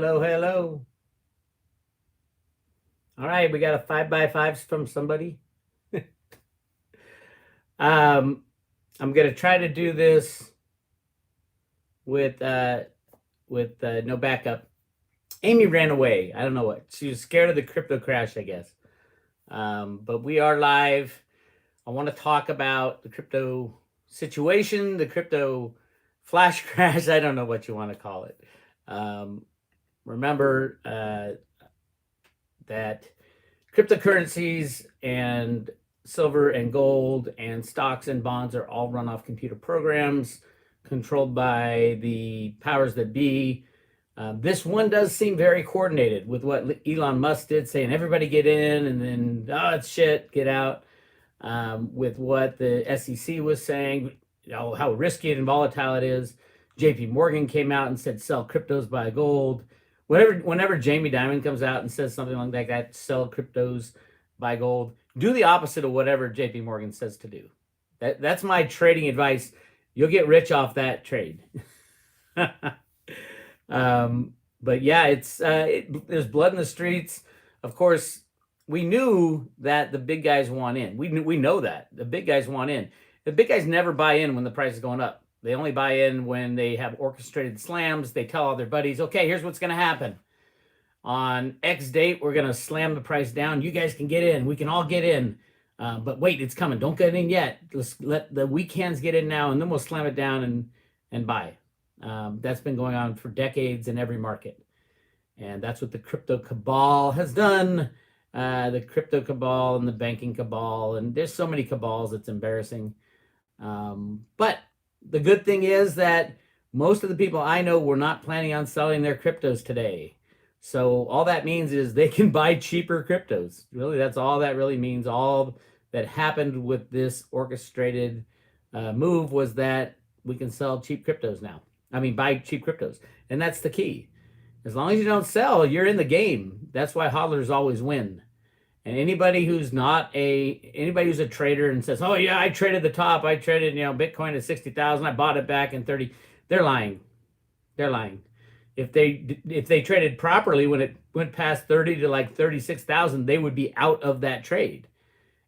Hello, hello. All right, we got a 5x5s from somebody. um, I'm gonna try to do this with uh with no backup. Amy ran away. I don't know what. She was scared of the crypto crash, I guess. But we are live. I want to talk about the crypto situation, the crypto flash crash. I don't know what you want to call it. Um, remember that cryptocurrencies and silver and gold and stocks and bonds are all run off computer programs controlled by the powers that be. This one does seem very coordinated with what Elon Musk did, saying everybody get in and then, oh, it's shit, get out. With what the SEC was saying, how risky and volatile it is. JP Morgan came out and said, sell cryptos, buy gold. Whenever Jamie Dimon comes out and says something like that, sell cryptos, buy gold, do the opposite of whatever JP Morgan says to do. That's my trading advice. You'll get rich off that trade. But yeah, there's blood in the streets. Of course, we knew that the big guys want in. We know that the big guys want in. The big guys never buy in when the price is going up. They only buy in when they have orchestrated slams. They tell all their buddies, okay, here's what's going to happen. On X date, we're going to slam the price down. You guys can get in. We can all get in. But wait, it's coming. Don't get in yet. Let's let the weak hands get in now, and then we'll slam it down and buy. That's been going on for decades in every market. And that's what the crypto cabal has done. The crypto cabal and the banking cabal. And there's so many cabals, it's embarrassing. But the good thing is that most of the people I know were not planning on selling their cryptos today. So all that means is they can buy cheaper cryptos. Really, that's all that really means. All that happened with this orchestrated move was that we can sell cheap cryptos now. I mean, buy cheap cryptos. And that's the key. As long as you don't sell, you're in the game. That's why hodlers always win. And anybody who's a trader and says, "Oh yeah, I traded the top. I traded, Bitcoin at 60,000. I bought it back in 30." They're lying. They're lying. If they traded properly when it went past 30 to like 36,000, they would be out of that trade.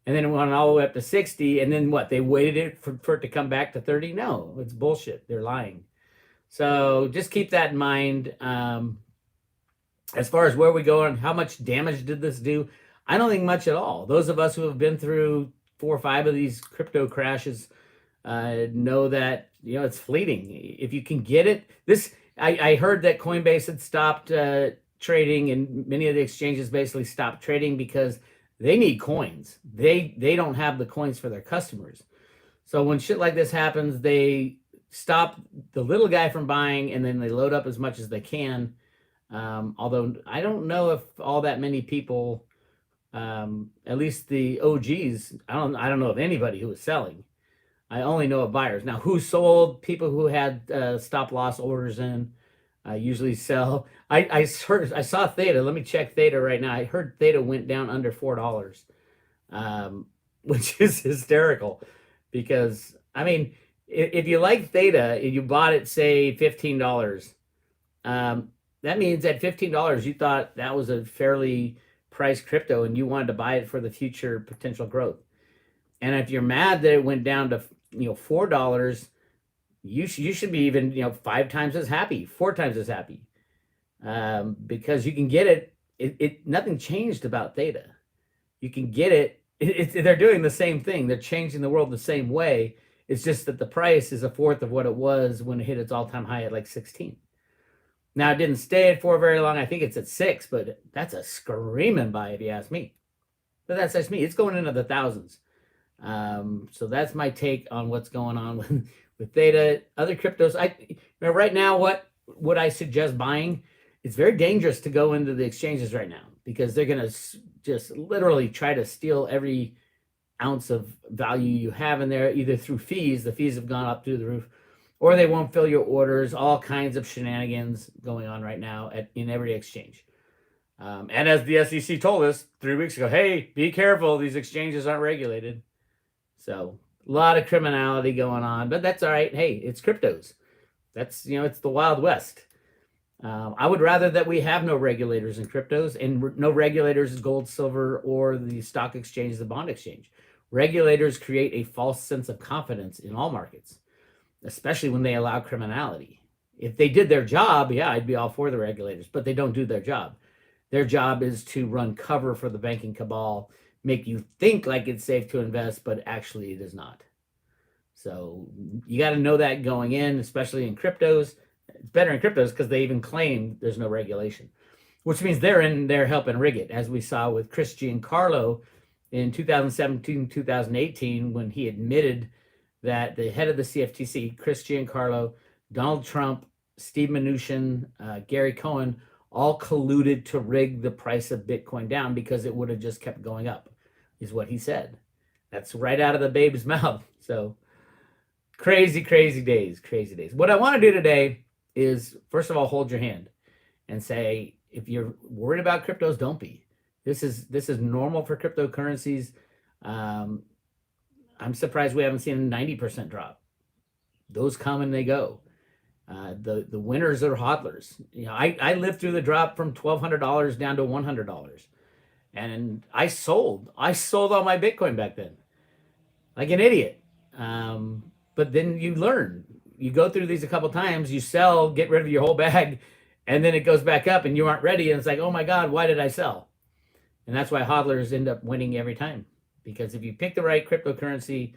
And then it went all the way up to 60, and then what? They waited it for it to come back to 30? No, it's bullshit. They're lying. So just keep that in mind. As far as where we go and how much damage did this do, I don't think much at all. Those of us who have been through 4 or 5 of these crypto crashes know that it's fleeting. If you can get it, I heard that Coinbase had stopped trading, and many of the exchanges basically stopped trading because they need coins. They don't have the coins for their customers. So when shit like this happens, they stop the little guy from buying, and then they load up as much as they can. Although I don't know if all that many people, at least the OGs, I don't know of anybody who was selling. I only know of buyers. Now, who sold? People who had stop loss orders in usually sell. I saw Theta. Let me check Theta right now. I heard Theta went down under $4, which is hysterical because I mean, if you like Theta and you bought it, say $15, that means at $15 you thought that was a fairly priced crypto and you wanted to buy it for the future potential growth. And if you're mad that it went down to $4, you should be even 5 times as happy, 4 times as happy, because you can get it. It nothing changed about Theta. You can get it. They're doing the same thing. They're changing the world the same way. It's just that the price is a fourth of what it was when it hit its all-time high at like 16. Now, it didn't stay at 4 very long. I think it's at 6, but that's a screaming buy if you ask me. But that's just me. It's going into the thousands. So that's my take on what's going on with Theta. Other cryptos, right now, what would I suggest buying? It's very dangerous to go into the exchanges right now because they're going to just literally try to steal every ounce of value you have in there, either through fees. The fees have gone up through the roof, or they won't fill your orders. All kinds of shenanigans going on right now in every exchange. And as the SEC told us 3 weeks ago, hey, be careful. These exchanges aren't regulated. So a lot of criminality going on, but that's all right. Hey, it's cryptos. That's, it's the Wild West. I would rather that we have no regulators in cryptos and no regulators in gold, silver, or the stock exchange, the bond exchange. Regulators create a false sense of confidence in all markets, especially when they allow criminality. If they did their job, yeah, I'd be all for the regulators, but they don't do their job. Their job is to run cover for the banking cabal, make you think like it's safe to invest, but actually it is not. So you got to know that going in, especially in cryptos. It's better in cryptos because they even claim there's no regulation, which means they're in there helping rig it, as we saw with Chris Giancarlo in 2017, 2018, when he admitted that the head of the CFTC, Chris Giancarlo, Donald Trump, Steve Mnuchin, Gary Cohen, all colluded to rig the price of Bitcoin down because it would have just kept going up, is what he said. That's right out of the babe's mouth. So crazy, crazy days, crazy days. What I want to do today is, first of all, hold your hand and say, if you're worried about cryptos, don't be. This is normal for cryptocurrencies. I'm surprised we haven't seen a 90% drop. Those come and they go. The winners are hodlers. You know, I lived through the drop from $1,200 down to $100, and I sold all my Bitcoin back then, like an idiot. But then you learn. You go through these a couple times. You sell, get rid of your whole bag, and then it goes back up, and you aren't ready. And it's like, oh my God, why did I sell? And that's why hodlers end up winning every time. Because if you pick the right cryptocurrency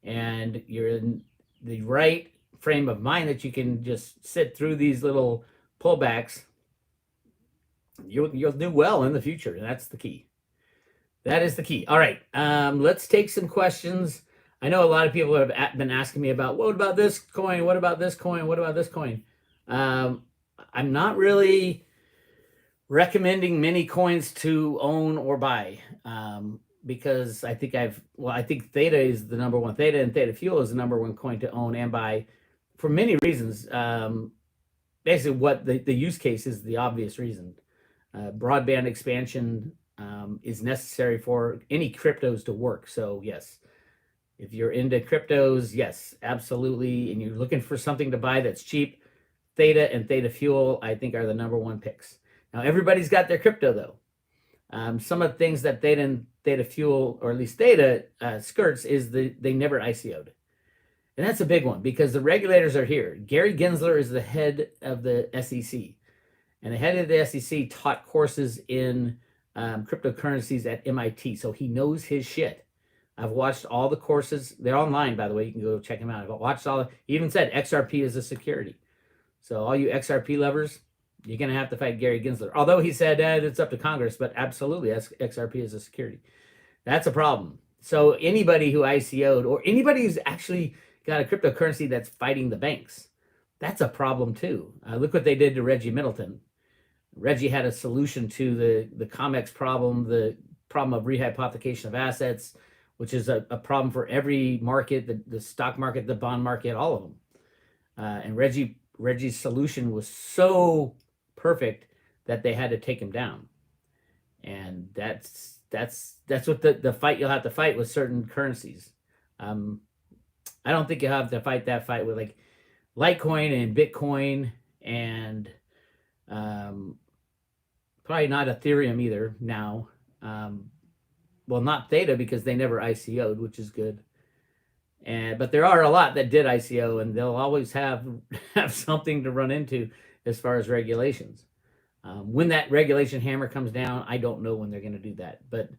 and you're in the right frame of mind that you can just sit through these little pullbacks, you'll do well in the future. And that's the key. That is the key. All right, let's take some questions. I know a lot of people have been asking me about, what about this coin? What about this coin? What about this coin? I'm not really recommending many coins to own or buy, because I think I think Theta is the number one. Theta and Theta Fuel is the number one coin to own and buy for many reasons. Basically, what the use case is the obvious reason. Broadband expansion is necessary for any cryptos to work. So yes, if you're into cryptos, yes, absolutely. And you're looking for something to buy that's cheap, Theta and Theta Fuel, I think, are the number one picks. Now, everybody's got their crypto, though. Some of the things that Theta and Theta Fuel, or at least Theta, skirts is they never ICO'd. And that's a big one because the regulators are here. Gary Gensler is the head of the SEC. And the head of the SEC taught courses in cryptocurrencies at MIT. So he knows his shit. I've watched all the courses. They're online, by the way. You can go check them out. I've watched all. He even said XRP is a security. So all you XRP lovers, you're going to have to fight Gary Gensler. Although he said it's up to Congress, but absolutely, XRP is a security. That's a problem. So anybody who ICO'd or anybody who's actually got a cryptocurrency that's fighting the banks, that's a problem too. Look what they did to Reggie Middleton. Reggie had a solution to the COMEX problem, the problem of rehypothecation of assets, which is a problem for every market, the stock market, the bond market, all of them. And Reggie's solution was so perfect that they had to take him down. And that's what the fight you'll have to fight with certain currencies. I don't think you'll have to fight that fight with like Litecoin and Bitcoin and probably not Ethereum either now. Well, not Theta because they never ICO'd, which is good. But there are a lot that did ICO, and they'll always have something to run into as far as regulations. When that regulation hammer comes down, I don't know when they're going to do that. But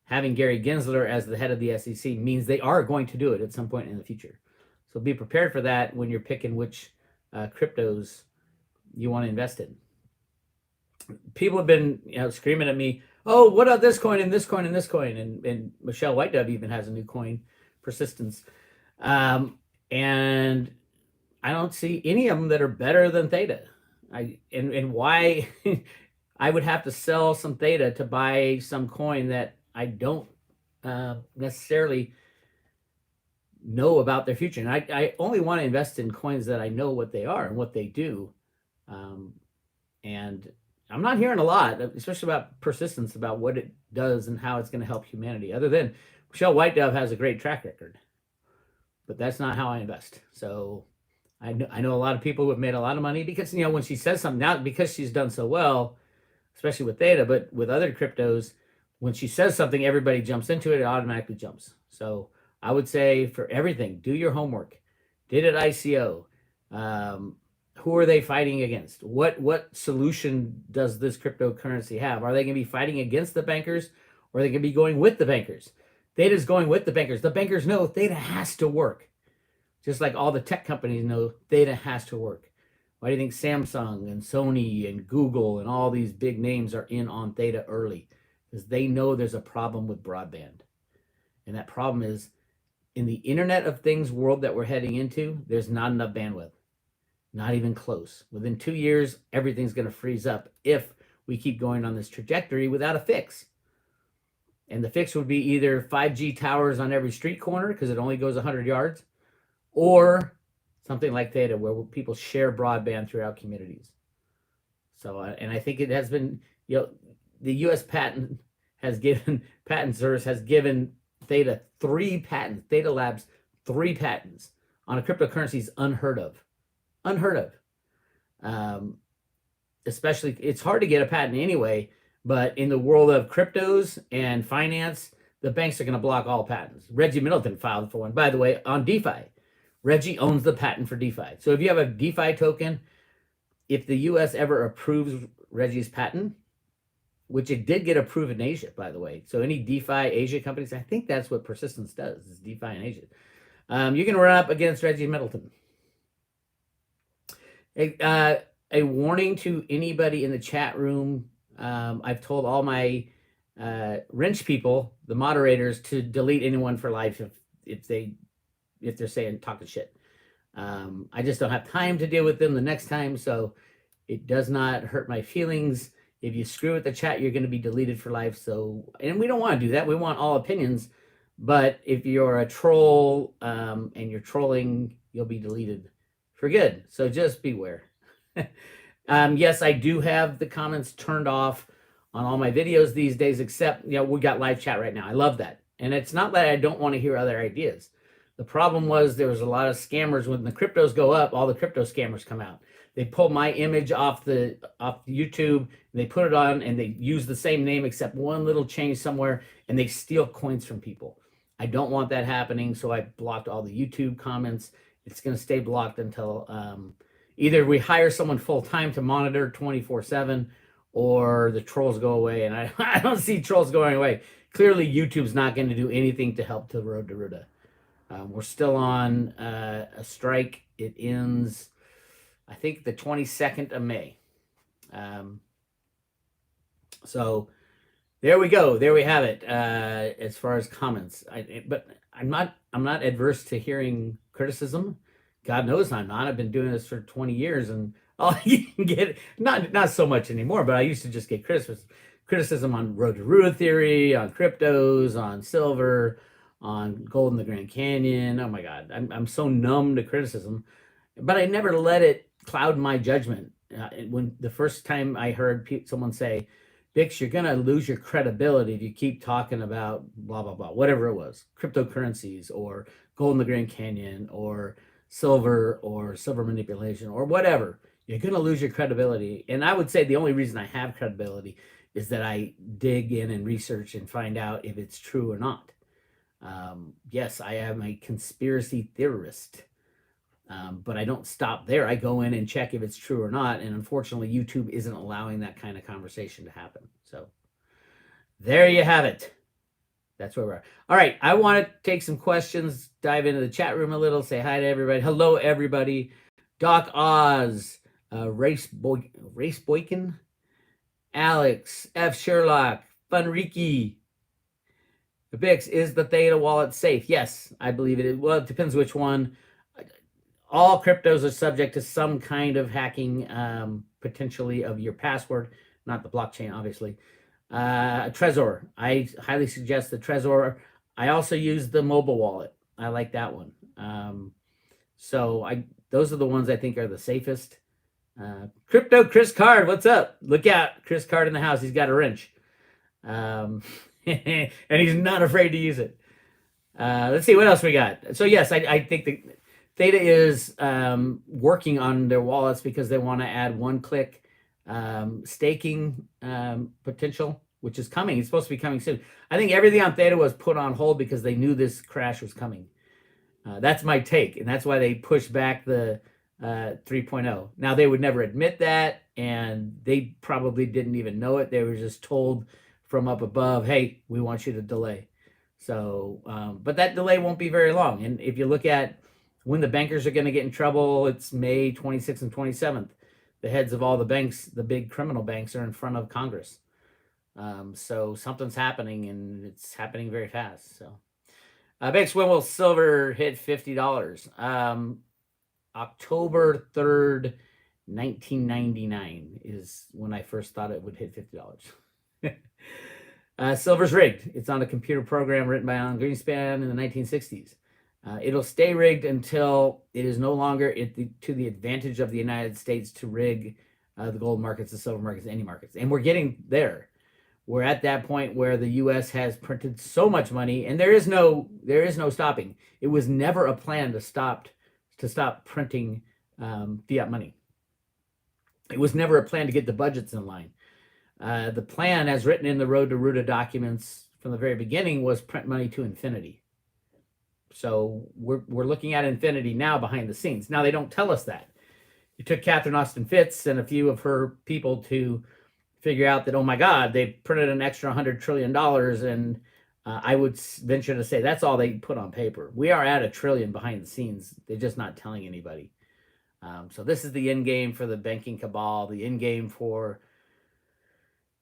having Gary Gensler as the head of the SEC means they are going to do it at some point in the future. So be prepared for that when you're picking which cryptos you want to invest in. People have been screaming at me, oh, what about this coin and this coin and this coin? And Michelle Whitedove even has a new coin, Persistence. And I don't see any of them that are better than Theta. And why I would have to sell some Theta to buy some coin that I don't necessarily know about their future. And I only want to invest in coins that I know what they are and what they do. And I'm not hearing a lot, especially about Persistence, about what it does and how it's going to help humanity, other than Michelle Whitedove has a great track record. But that's not how I invest. So I know a lot of people who have made a lot of money because, when she says something now, because she's done so well, especially with Theta, but with other cryptos, when she says something, everybody jumps into it. It automatically jumps. So I would say for everything, do your homework. Did it ICO? Who are they fighting against? What solution does this cryptocurrency have? Are they going to be fighting against the bankers, or are they going to be going with the bankers? Theta's going with the bankers. The bankers know Theta has to work. Just like all the tech companies know Theta has to work. Why do you think Samsung and Sony and Google and all these big names are in on Theta early? Because they know there's a problem with broadband. And that problem is, in the Internet of Things world that we're heading into, there's not enough bandwidth. Not even close. Within 2 years, everything's going to freeze up if we keep going on this trajectory without a fix. And the fix would be either 5G towers on every street corner because it only goes 100 yards, or something like Theta where people share broadband throughout communities. So, and I think it has been, the U.S. patent service has given Theta 3 patents, Theta Labs 3 patents on a cryptocurrency is unheard of. Especially, it's hard to get a patent anyway, but in the world of cryptos and finance, the banks are going to block all patents. Reggie Middleton filed for one, by the way, on DeFi. Reggie owns the patent for DeFi. So if you have a DeFi token, if the US ever approves Reggie's patent, which it did get approved in Asia, by the way. So any DeFi Asia companies, I think that's what Persistence does, is DeFi in Asia. You can run up against Reggie Middleton. A warning to anybody in the chat room. I've told all my wrench people, the moderators, to delete anyone for life if they're saying talking shit. I just don't have time to deal with them the next time, so it does not hurt my feelings. If you screw with the chat, you're going to be deleted for life. So, and we don't want to do that. We want all opinions. But if you're a troll and you're trolling, you'll be deleted for good. So just beware. Yes, I do have the comments turned off on all my videos these days, except, we got live chat right now. I love that. And it's not that I don't want to hear other ideas. The problem was there was a lot of scammers. When the cryptos go up, all the crypto scammers come out. They pull my image off YouTube, and they put it on, and they use the same name except one little change somewhere, and they steal coins from people. I don't want that happening, so I blocked all the YouTube comments. It's going to stay blocked until either we hire someone full-time to monitor 24/7, or the trolls go away, and I don't see trolls going away. Clearly, YouTube's not going to do anything to help the road to Ruta. We're still on a strike. It ends, I think, the 22nd of May. So there we go. There we have it. As far as comments, but I'm not adverse to hearing criticism. God knows I'm not. I've been doing this for 20 years, and all you can get, not so much anymore, but I used to just get criticism on road to Ruta theory, on cryptos, on silver, on gold in the Grand Canyon. Oh my God, I'm so numb to criticism, but I never let it cloud my judgment. When the first time I heard someone say, Bix, you're going to lose your credibility if you keep talking about blah, blah, blah, whatever it was, cryptocurrencies or gold in the Grand Canyon or silver manipulation or whatever, you're going to lose your credibility. And I would say the only reason I have credibility is that I dig in and research and find out if it's true or not. Yes, I am a conspiracy theorist, but I don't stop there. I go in and check if it's true or not. And unfortunately, YouTube isn't allowing that kind of conversation to happen. So there you have it. That's where we are. All right. I want to take some questions, dive into the chat room a little, say hi to everybody. Hello, everybody. Doc Oz, Race Boykin, Alex, F. Sherlock, Funriki. Bix, is the Theta wallet safe? Yes, I believe it is. Well, it depends which one. All cryptos are subject to some kind of hacking, potentially, of your password, not the blockchain, obviously. Trezor, I highly suggest the Trezor. I also use the mobile wallet. I like that one. Those are the ones I think are the safest. Crypto Chris Card, what's up? Look out, Chris Card in the house. He's got a wrench. And he's not afraid to use it. Let's see what else we got. So yes, I think Theta is working on their wallets because they want to add one-click staking potential, which is coming. It's supposed to be coming soon. I think everything on Theta was put on hold because they knew this crash was coming. That's my take, and that's why they pushed back the 3.0. Now, they would never admit that, and they probably didn't even know it. They were just told from up above, hey, we want you to delay. So, but that delay won't be very long. And if you look at when the bankers are going to get in trouble, it's May 26th and 27th. The heads of all the banks, the big criminal banks, are in front of Congress. So something's happening, and it's happening very fast. So, Bix, when will silver hit $50? October 3rd, 1999 is when I first thought it would hit $50. Silver's rigged. It's on a computer program written by Alan Greenspan in the 1960s. It'll stay rigged until it is no longer to the advantage of the United States to rig the gold markets, the silver markets, any markets. And we're getting there. We're at that point where the U.S. has printed so much money, and there is no stopping. It was never a plan to stop printing fiat money. It was never a plan to get the budgets in line. The plan, as written in the Road to Ruta documents from the very beginning, was print money to infinity. So we're looking at infinity now behind the scenes. Now, they don't tell us that. It took Catherine Austin Fitts and a few of her people to figure out that, oh my God, they printed an extra $100 trillion. And I would venture to say that's all they put on paper. We are at $1 trillion behind the scenes. They're just not telling anybody. So this is the end game for the banking cabal, the end game for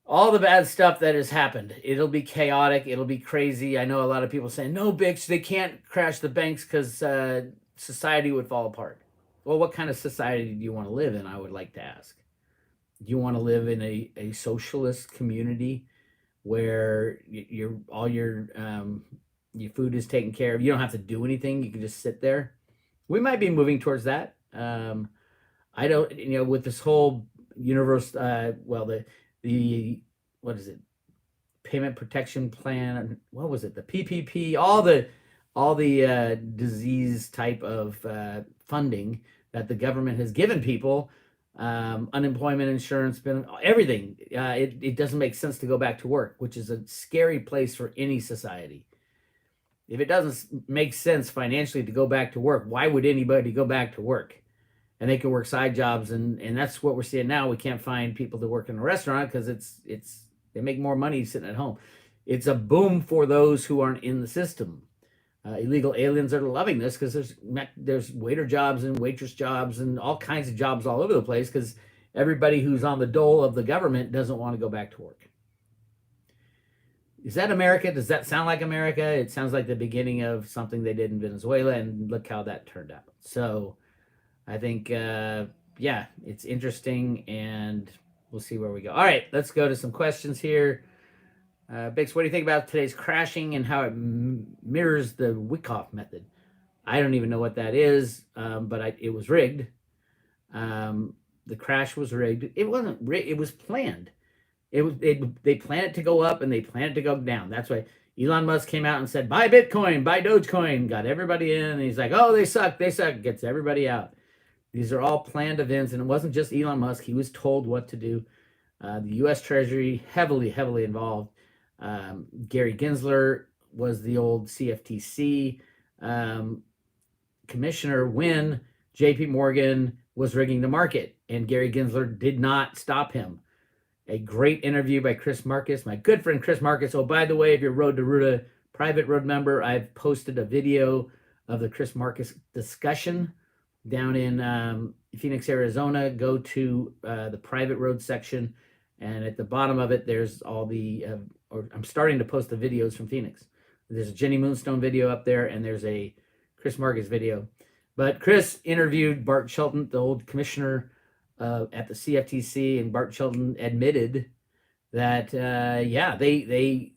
all the bad stuff that has happened. It'll be chaotic. It'll be crazy. I know a lot of people saying, no, Bix, they can't crash the banks because society would fall apart. Well, what kind of society do you want to live in? I would like to ask. Do you want to live in a socialist community where all your food is taken care of? You don't have to do anything. You can just sit there. We might be moving towards that. I don't, with this whole universe, the what is it? Payment Protection Plan. What was it? The PPP. All the disease type of funding that the government has given people. Unemployment insurance, everything. It doesn't make sense to go back to work, which is a scary place for any society. If it doesn't make sense financially to go back to work, why would anybody go back to work? And they can work side jobs, and that's what we're seeing now. We can't find people to work in a restaurant because they make more money sitting at home. It's a boom for those who aren't in the system. Illegal aliens are loving this because there's waiter jobs and waitress jobs and all kinds of jobs all over the place because everybody who's on the dole of the government doesn't want to go back to work. Is that America? Does that sound like America? It sounds like the beginning of something they did in Venezuela, and look how that turned out. So I think, it's interesting, and we'll see where we go. All right, let's go to some questions here. Bix, what do you think about today's crashing and how it mirrors the Wyckoff method? I don't even know what that is, but it was rigged. The crash was rigged. It wasn't rigged. It was planned. They planned it to go up and they planned it to go down. That's why Elon Musk came out and said, buy Bitcoin, buy Dogecoin, got everybody in. And he's like, oh, they suck, gets everybody out. These are all planned events, and it wasn't just Elon Musk. He was told what to do. The U.S. Treasury heavily involved. Gary Gensler was the old CFTC commissioner when J.P. Morgan was rigging the market, and Gary Gensler did not stop him. A great interview by Chris Marcus, my good friend Chris Marcus. Oh, by the way, if you're Road to Ruta private road member, I've posted a video of the Chris Marcus discussion down in Phoenix, Arizona. Go to the private road section, and at the bottom of it, there's all the, I'm starting to post the videos from Phoenix. There's a Jenny Moonstone video up there, and there's a Chris Marcus video. But Chris interviewed Bart Shelton, the old commissioner at the CFTC, and Bart Shelton admitted that, they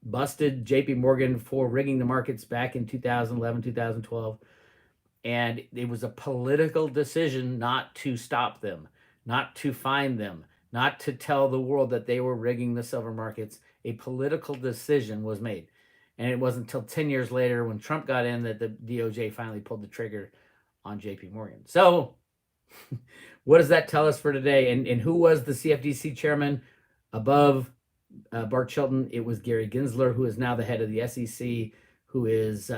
busted JP Morgan for rigging the markets back in 2011, 2012. And it was a political decision not to stop them, not to find them, not to tell the world that they were rigging the silver markets. A political decision was made. And it wasn't until 10 years later when Trump got in that the DOJ finally pulled the trigger on JP Morgan. So what does that tell us for today? And who was the CFTC chairman above Bart Chilton? It was Gary Gensler, who is now the head of the SEC, who is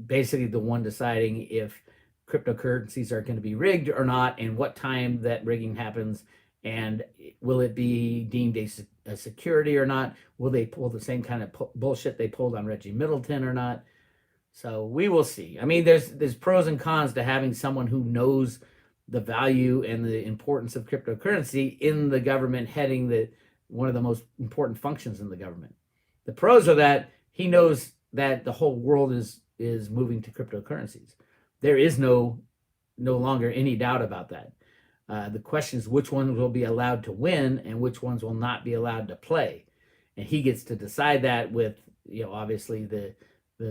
basically the one deciding if cryptocurrencies are going to be rigged or not, and what time that rigging happens, and will it be deemed a security or not? Will they pull the same kind of bullshit they pulled on Reggie Middleton or not? So we will see. I mean, there's pros and cons to having someone who knows the value and the importance of cryptocurrency in the government, heading the one of the most important functions in the government. The pros are that he knows that the whole world is moving to cryptocurrencies. There is no longer any doubt about that. The question is which ones will be allowed to win and which ones will not be allowed to play, and he gets to decide that with, obviously the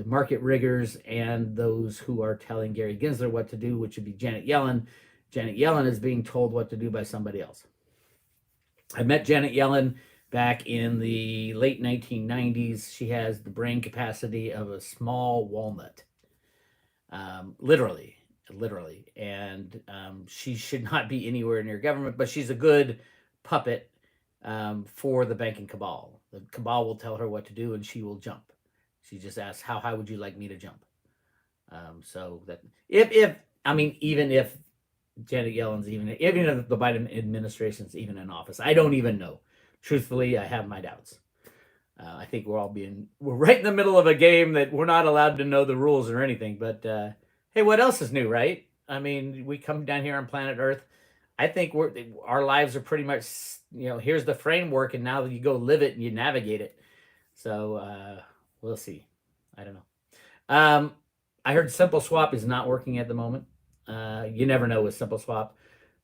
market riggers and those who are telling Gary Gensler what to do, which would be Janet Yellen. Janet Yellen is being told what to do by somebody else. I met Janet Yellen back in the late 1990s. She has the brain capacity of a small walnut, literally. And she should not be anywhere near government, but she's a good puppet for the banking cabal. The cabal will tell her what to do and she will jump. She just asks, how high would you like me to jump? So that even if Janet Yellen's even if the Biden administration's even in office, I don't even know. Truthfully, I have my doubts. I think we're right in the middle of a game that we're not allowed to know the rules or anything. But hey, what else is new, right? I mean, we come down here on planet Earth. I think our lives are pretty much, here's the framework, and now you go live it and you navigate it. So we'll see. I don't know. I heard Simple Swap is not working at the moment. You never know with Simple Swap.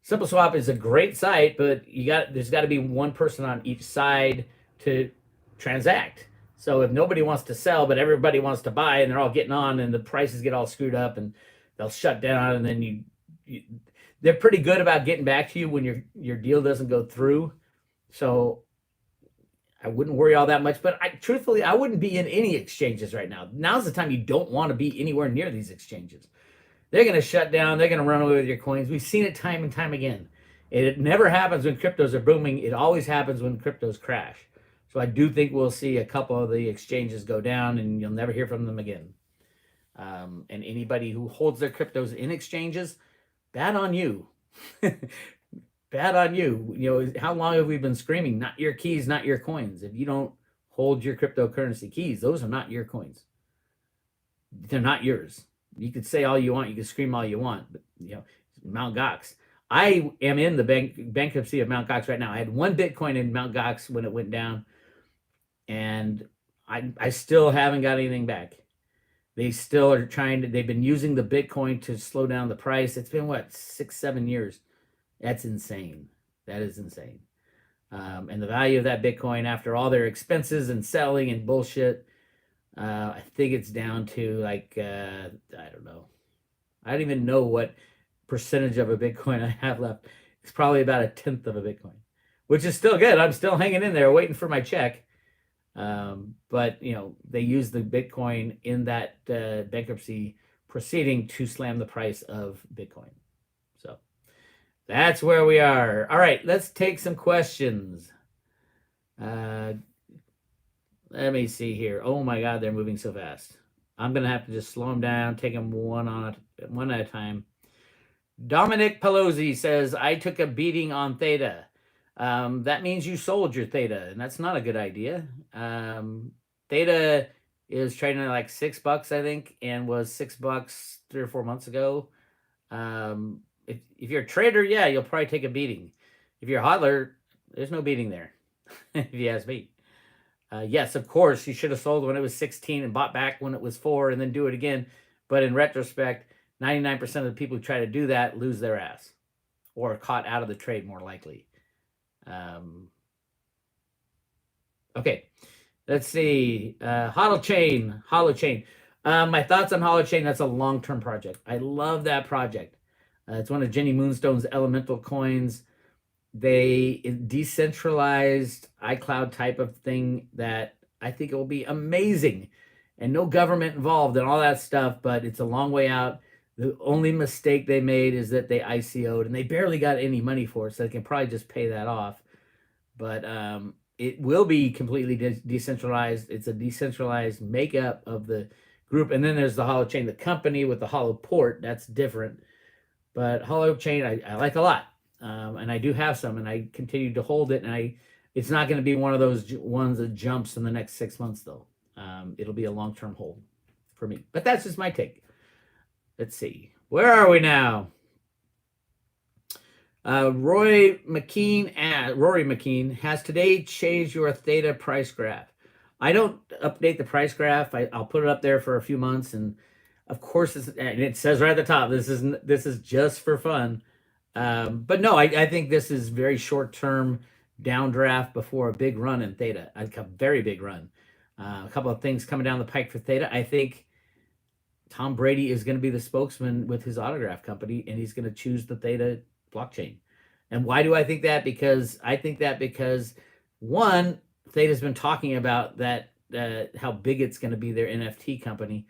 Simple Swap is a great site, but there's got to be one person on each side to transact. So if nobody wants to sell, but everybody wants to buy, and they're all getting on, and the prices get all screwed up, and they'll shut down, and then they're pretty good about getting back to you when your deal doesn't go through. So I wouldn't worry all that much, but truthfully, I wouldn't be in any exchanges right now. Now's the time you don't want to be anywhere near these exchanges. They're going to shut down. They're going to run away with your coins. We've seen it time and time again. It never happens when cryptos are booming. It always happens when cryptos crash. So I do think we'll see a couple of the exchanges go down, and you'll never hear from them again. And anybody who holds their cryptos in exchanges, bad on you. Bad on you. How long have we been screaming, not your keys, not your coins? If you don't hold your cryptocurrency keys, those are not your coins. They're not yours. You could say all you want, you could scream all you want, but Mt. Gox. I am in the bankruptcy of Mt. Gox right now. I had one Bitcoin in Mt. Gox when it went down, and I still haven't got anything back. They still are they've been using the Bitcoin to slow down the price. It's been 6-7 years. That's insane. That is insane. And the value of that Bitcoin after all their expenses and selling and bullshit, I think it's down to I don't know. I don't even know what percentage of a Bitcoin I have left. It's probably about 1/10 of a Bitcoin, which is still good. I'm still hanging in there waiting for my check. But they use the Bitcoin in that bankruptcy proceeding to slam the price of Bitcoin. So that's where we are. All right, let's take some questions. Let me see here. Oh my God, they're moving so fast. I'm going to have to just slow them down, take them one at a time. Dominic Pelosi says, I took a beating on Theta. That means you sold your Theta, and that's not a good idea. Theta is trading at like $6, I think, and was $6 3 or 4 months ago. If you're a trader, yeah, you'll probably take a beating. If you're a hodler, there's no beating there, if you ask me. Yes, of course, you should have sold when it was 16 and bought back when it was 4 and then do it again. But in retrospect, 99% of the people who try to do that lose their ass or are caught out of the trade more likely. Okay, let's see. Holochain. My thoughts on Holochain, that's a long-term project. I love that project. It's one of Jenny Moonstone's elemental coins. They decentralized iCloud type of thing that I think it will be amazing, and no government involved and all that stuff, but it's a long way out. The only mistake they made is that they ICO'd and they barely got any money for it, so they can probably just pay that off. But it will be completely decentralized. It's a decentralized makeup of the group, and then there's the Hollow Chain, the company with the Hollow Port. That's different, but Hollow Chain I like a lot, and I do have some, and I continue to hold it. And it's not going to be one of those ones that jumps in the next 6 months, though. It'll be a long-term hold for me. But that's just my take. Let's see. Where are we now? Rory McKean, has today changed your Theta price graph? I don't update the price graph. I'll put it up there for a few months, and of course, and it says right at the top, this is just for fun. But no, I think this is very short term downdraft before a big run in Theta, a very big run. A couple of things coming down the pike for Theta. I think Tom Brady is going to be the spokesman with his autograph company, and he's going to choose the Theta blockchain. And why do I think that? Because I think that because one, Theta's been talking about that how big it's going to be, their NFT company.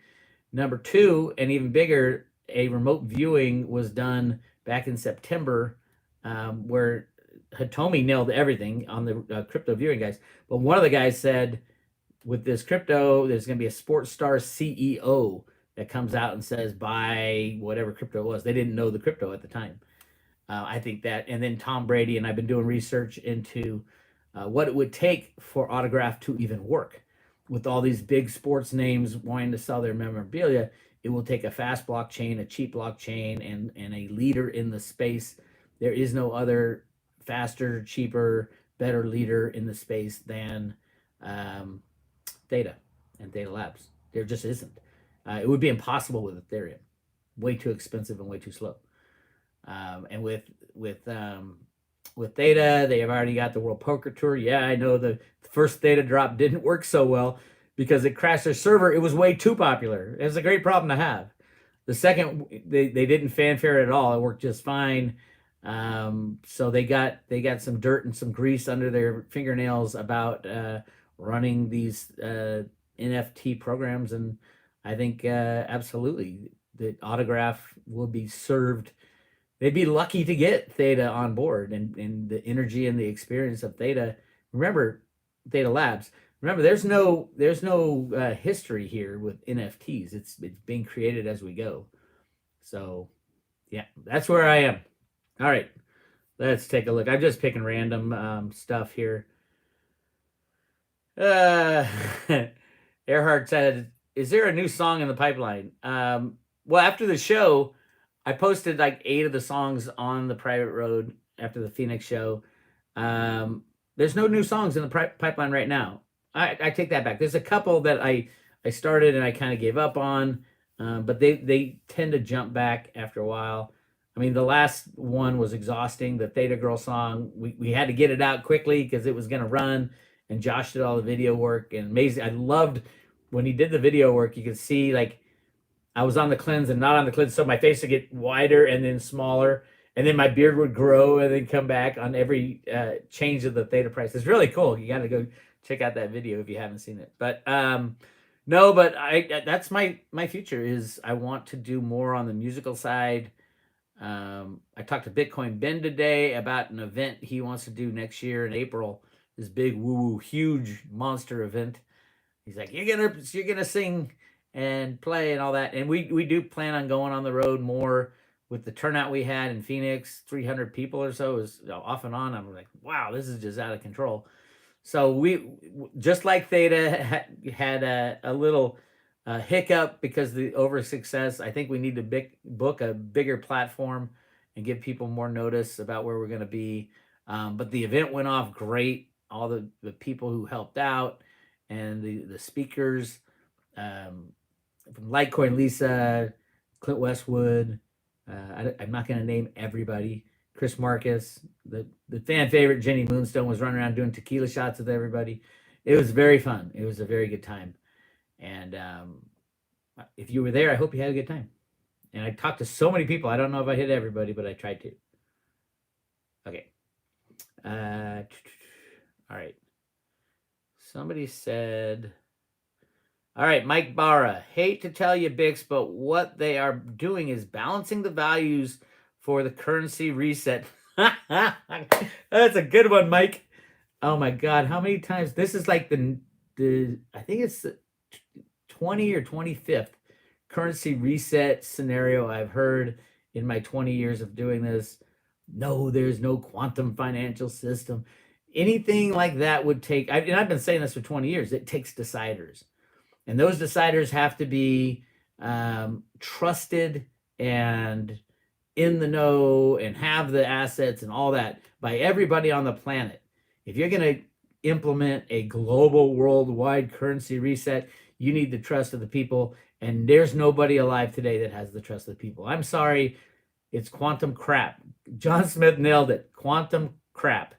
Number two, and even bigger, a remote viewing was done back in September, where Hitomi nailed everything on the crypto viewing guys. But one of the guys said, with this crypto, there's going to be a sports star CEO that comes out and says, buy whatever crypto it was. They didn't know the crypto at the time. I think that, and then Tom Brady, and I've been doing research into what it would take for autograph to even work. With all these big sports names wanting to sell their memorabilia, it will take a fast blockchain, a cheap blockchain, and a leader in the space. There is no other faster, cheaper, better leader in the space than Theta and Theta Labs. There just isn't. It would be impossible with Ethereum. Way too expensive and way too slow. And with Theta, they have already got the World Poker Tour. Yeah, I know the first Theta drop didn't work so well because it crashed their server. It was way too popular. It was a great problem to have. The second, they didn't fanfare it at all. It worked just fine. So they got some dirt and some grease under their fingernails about running these NFT programs, and I think absolutely the autograph will be served. They'd be lucky to get Theta on board, and the energy and the experience of Theta. Remember, Theta Labs. Remember, there's no history here with NFTs. It's being created as we go. So, yeah, that's where I am. All right, let's take a look. I'm just picking random stuff here. Earhart said, "Is there a new song in the pipeline?" Well, after the show, I posted like 8 of the songs on the private road after the Phoenix show. There's no new songs in the pipeline right now. I take that back. There's a couple that I started and I kind of gave up on, but they tend to jump back after a while. I mean, the last one was exhausting. The Theta Girl song, we had to get it out quickly because it was going to run, and Josh did all the video work, and amazing. I loved when he did the video work. You could see like I was on the cleanse and not on the cleanse, so my face would get wider and then smaller, and then my beard would grow and then come back on every change of the Theta price. It's really cool. You got to go check out that video if you haven't seen it. But no, but that's my future is I want to do more on the musical side. I talked to Bitcoin Ben today about an event he wants to do next year in April. This big woo huge monster event. He's like, you're gonna sing and play and all that. And we do plan on going on the road more with the turnout we had in Phoenix. 300 people or so is off and on. I'm like, wow, this is just out of control. So we, just like Theta had a little hiccup because of the over success. I think we need to book a bigger platform and give people more notice about where we're going to be. But the event went off great. All the people who helped out and the speakers, from Litecoin Lisa, Clint Westwood. I'm not going to name everybody. Chris Marcus, the fan favorite Jenny Moonstone was running around doing tequila shots with everybody. It was very fun. It was a very good time. And if you were there, I hope you had a good time. And I talked to so many people. I don't know if I hit everybody, but I tried to. Okay. All right. Somebody said, All right, Mike Barra. Hate to tell you, Bix, but what they are doing is balancing the values for the currency reset. That's a good one, Mike. Oh my God, how many times? This is like the I think it's the 20 or 25th currency reset scenario I've heard in my 20 years of doing this. No, there's no quantum financial system. Anything like that would take, and I've been saying this for 20 years, it takes deciders. And those deciders have to be trusted and in the know and have the assets and all that by everybody on the planet. If you're going to implement a global worldwide currency reset, you need the trust of the people. And there's nobody alive today that has the trust of the people. I'm sorry. It's quantum crap. John Smith nailed it. Quantum crap.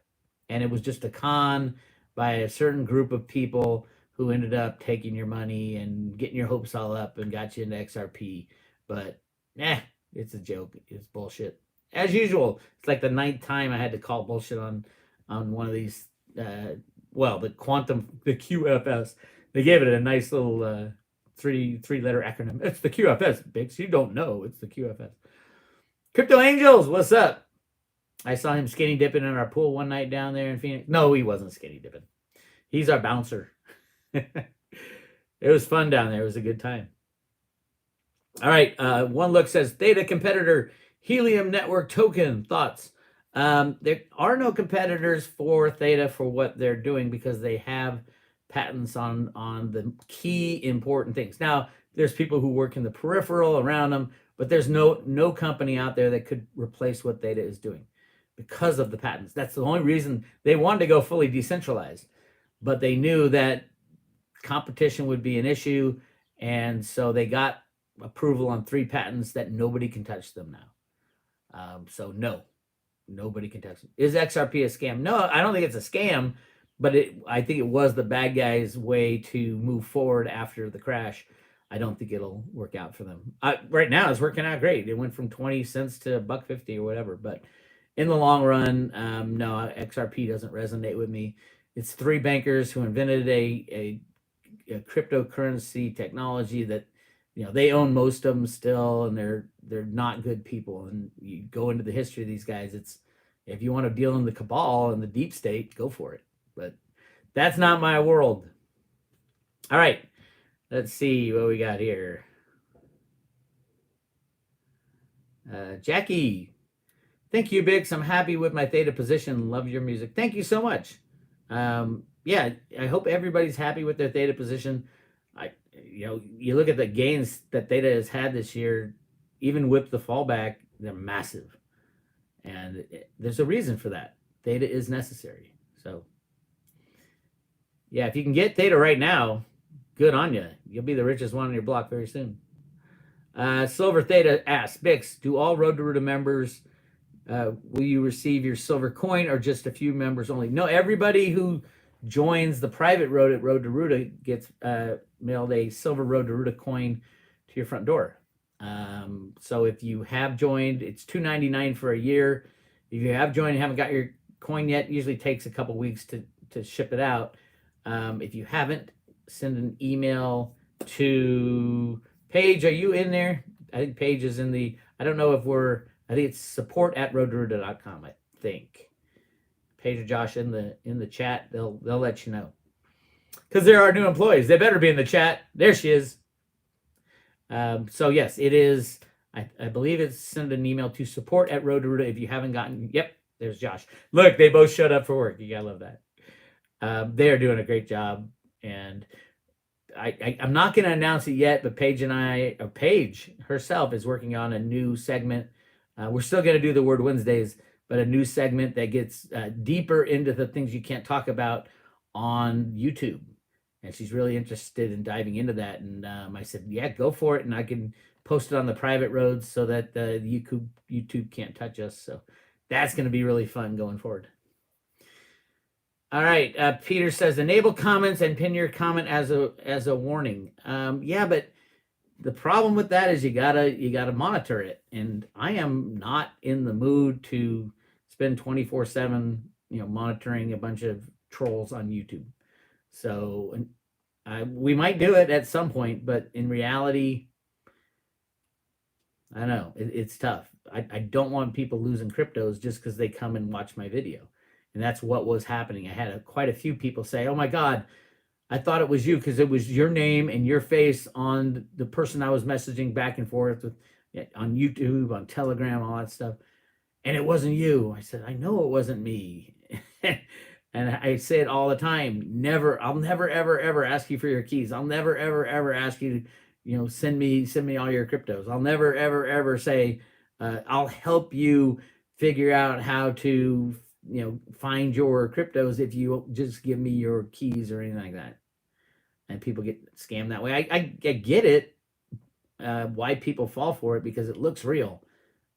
And it was just a con by a certain group of people who ended up taking your money and getting your hopes all up and got you into XRP. But it's a joke. It's bullshit. As usual, it's like the 9th time I had to call bullshit on one of these. The QFS. They gave it a nice little three-letter acronym. It's the QFS, Bix. You don't know. It's the QFS. Crypto Angels, what's up? I saw him skinny dipping in our pool one night down there in Phoenix. No, he wasn't skinny dipping. He's our bouncer. It was fun down there. It was a good time. All right. One look says Theta competitor Helium Network token. Thoughts? There are no competitors for Theta for what they're doing because they have patents on the key important things. Now, there's people who work in the peripheral around them, but there's no company out there that could replace what Theta is doing because of the patents. That's the only reason they wanted to go fully decentralized, but they knew that competition would be an issue, and so they got approval on 3 patents that nobody can touch them now. So no, nobody can touch them. Is XRP a scam? No, I don't think it's a scam, but I think it was the bad guys' way to move forward after the crash. I don't think it'll work out for them. Right now, it's working out great. It went from 20 cents to $1.50 or whatever, but in the long run, no, XRP doesn't resonate with me. It's 3 bankers who invented a cryptocurrency technology that, they own most of them still, and they're not good people. And you go into the history of these guys, it's, if you want to deal in the cabal and the deep state, go for it. But that's not my world. All right, let's see what we got here. Jackie, thank you, Bix. I'm happy with my Theta position. Love your music. Thank you so much. Yeah, I hope everybody's happy with their Theta position. You look at the gains that Theta has had this year, even with the fallback, they're massive. And there's a reason for that. Theta is necessary. So, yeah, if you can get Theta right now, good on you. You'll be the richest one on your block very soon. Silver Theta asks, Bix, do all Road to Ruta members, will you receive your silver coin or just a few members only? No, everybody who joins the private road at Road to Ruta gets mailed a silver Road to Ruta coin to your front door. So if you have joined, it's $2.99 for a year. If you have joined and haven't got your coin yet, it usually takes a couple weeks to ship it out. If you haven't, send an email to Paige. Are you in there? I think Paige is in the, I don't know if I think it's support@roadtoruta.com, I think. Paige or Josh in the chat, they'll let you know. Because there are new employees. They better be in the chat. There she is. So yes, it is. I believe it's send an email to support@roadtoruta if you haven't gotten. Yep, there's Josh. Look, they both showed up for work. You gotta love that. They are doing a great job, and I'm not going to announce it yet. But Paige herself is working on a new segment. We're still going to do the Word Wednesdays, but a new segment that gets deeper into the things you can't talk about on YouTube. And she's really interested in diving into that. And I said, yeah, go for it. And I can post it on the private roads so that YouTube can't touch us. So that's going to be really fun going forward. All right. Peter says, enable comments and pin your comment as a warning. Yeah, but the problem with that is you gotta monitor it. And I am not in the mood to spend 24/7, monitoring a bunch of trolls on YouTube. So We might do it at some point, but in reality, I don't know. It's tough. I don't want people losing cryptos just because they come and watch my video. And that's what was happening. I had quite a few people say, oh my God, I thought it was you because it was your name and your face on the person I was messaging back and forth with on YouTube, on Telegram, all that stuff. And it wasn't you. I said, I know it wasn't me. And I say it all the time. I'll never, ever, ever ask you for your keys. I'll never, ever, ever ask you to, send me all your cryptos. I'll never, ever, ever say, I'll help you figure out how to, find your cryptos if you just give me your keys or anything like that. And people get scammed that way. I get it, why people fall for it, because it looks real,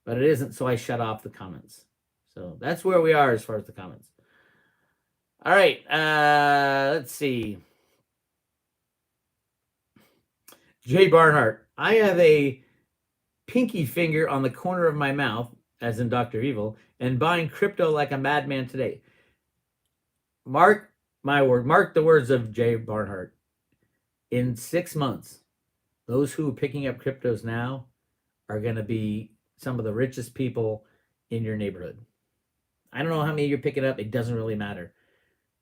but it isn't. So I shut off the comments. So that's where we are as far as the comments. All right, let's see. Jay Barnhart, I have a pinky finger on the corner of my mouth, as in Dr. Evil, and buying crypto like a madman today. Mark my word, mark the words of Jay Barnhart. In 6 months, those who are picking up cryptos now are going to be some of the richest people in your neighborhood. I don't know how many you're picking up. It doesn't really matter.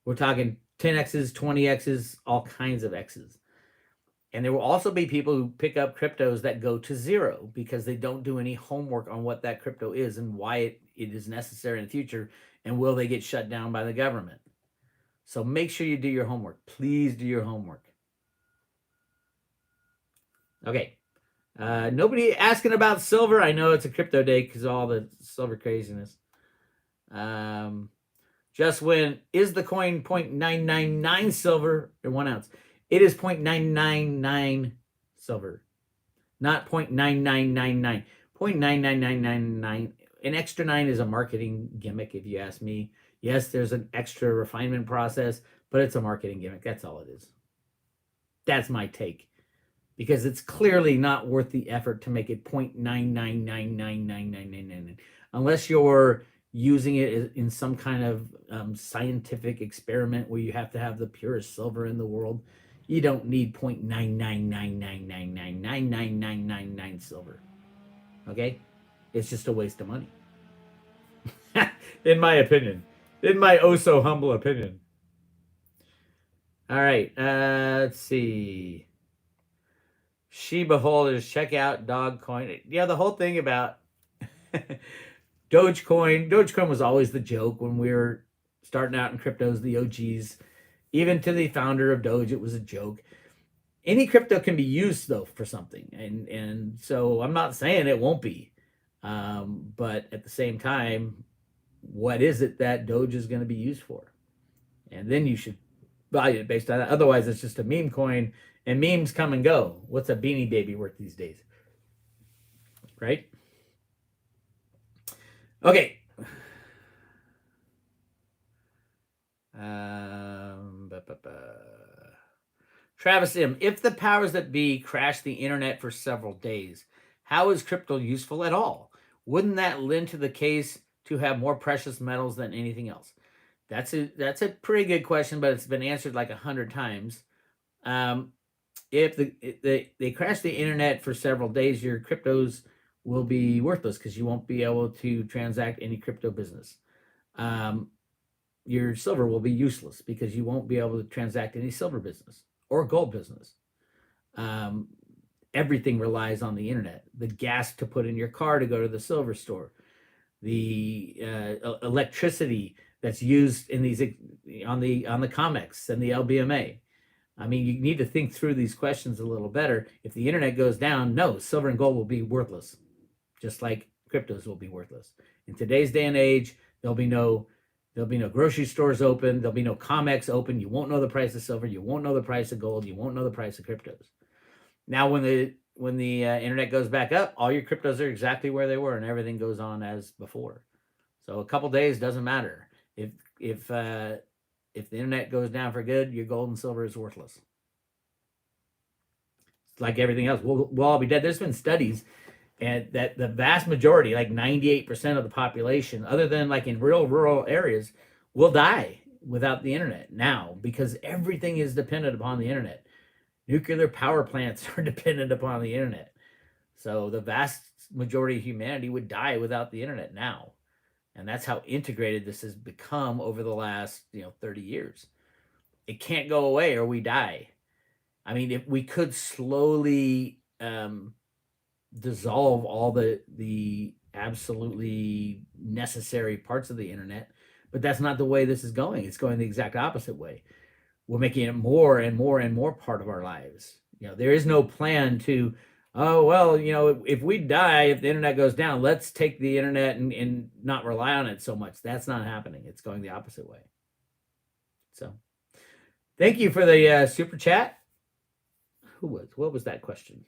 We're talking 10Xs, 20Xs, all kinds of Xs. And there will also be people who pick up cryptos that go to zero because they don't do any homework on what that crypto is and why it is necessary in the future, and will they get shut down by the government. So make sure you do your homework. Please do your homework. Okay. Nobody asking about silver. I know it's a crypto day because of all the silver craziness. Just when is the coin 0.999 silver or 1 ounce? It is 0.999 silver, not 0.9999. 0.99999. An extra 9 is a marketing gimmick, if you ask me. Yes, there's an extra refinement process, but it's a marketing gimmick. That's all it is. That's my take. Because it's clearly not worth the effort to make it 0.9999999. Unless you're using it in some kind of scientific experiment where you have to have the purest silver in the world, you don't need 0.99999999999 silver. Okay? It's just a waste of money. In my opinion. In my oh so humble opinion. All right. Let's see. Shiba holders, check out Dogcoin. Yeah, the whole thing about Dogecoin. Dogecoin was always the joke when we were starting out in cryptos, the OGs. Even to the founder of Doge, it was a joke. Any crypto can be used, though, for something. And so I'm not saying it won't be. But at the same time, what is it that Doge is going to be used for? And then you should value it based on that. Otherwise, it's just a meme coin. And memes come and go. What's a Beanie Baby worth these days? Right? Okay. Travis M. If the powers that be crash the internet for several days, how is crypto useful at all? Wouldn't that lend to the case to have more precious metals than anything else? That's a pretty good question, but it's been answered like 100 times. If they crash the internet for several days, your cryptos will be worthless because you won't be able to transact any crypto business. Your silver will be useless because you won't be able to transact any silver business or gold business. Everything relies on the internet. The gas to put in your car to go to the silver store, the electricity that's used in these on the COMEX and the LBMA. I mean, you need to think through these questions a little better. If the internet goes down, no, silver and gold will be worthless, just like cryptos will be worthless. In today's day and age, there'll be no grocery stores open. There'll be no COMEX open. You won't know the price of silver. You won't know the price of gold. You won't know the price of cryptos. Now, when the internet goes back up, all your cryptos are exactly where they were, and everything goes on as before. So a couple days doesn't matter. If the internet goes down for good, your gold and silver is worthless. It's like everything else. We'll all be dead. There's been studies and that the vast majority, like 98% of the population, other than like in real rural areas, will die without the internet now because everything is dependent upon the internet. Nuclear power plants are dependent upon the internet. So the vast majority of humanity would die without the internet now. And that's how integrated this has become over the last 30 years. It can't go away or we die. I mean, if we could slowly dissolve all the absolutely necessary parts of the internet, but that's not the way this is going. It's going the exact opposite way. We're making it more and more and more part of our lives. There is no plan to, oh well, if we die, if the internet goes down, let's take the internet and not rely on it so much. That's not happening. It's going the opposite way. So thank you for the super chat. What was that question?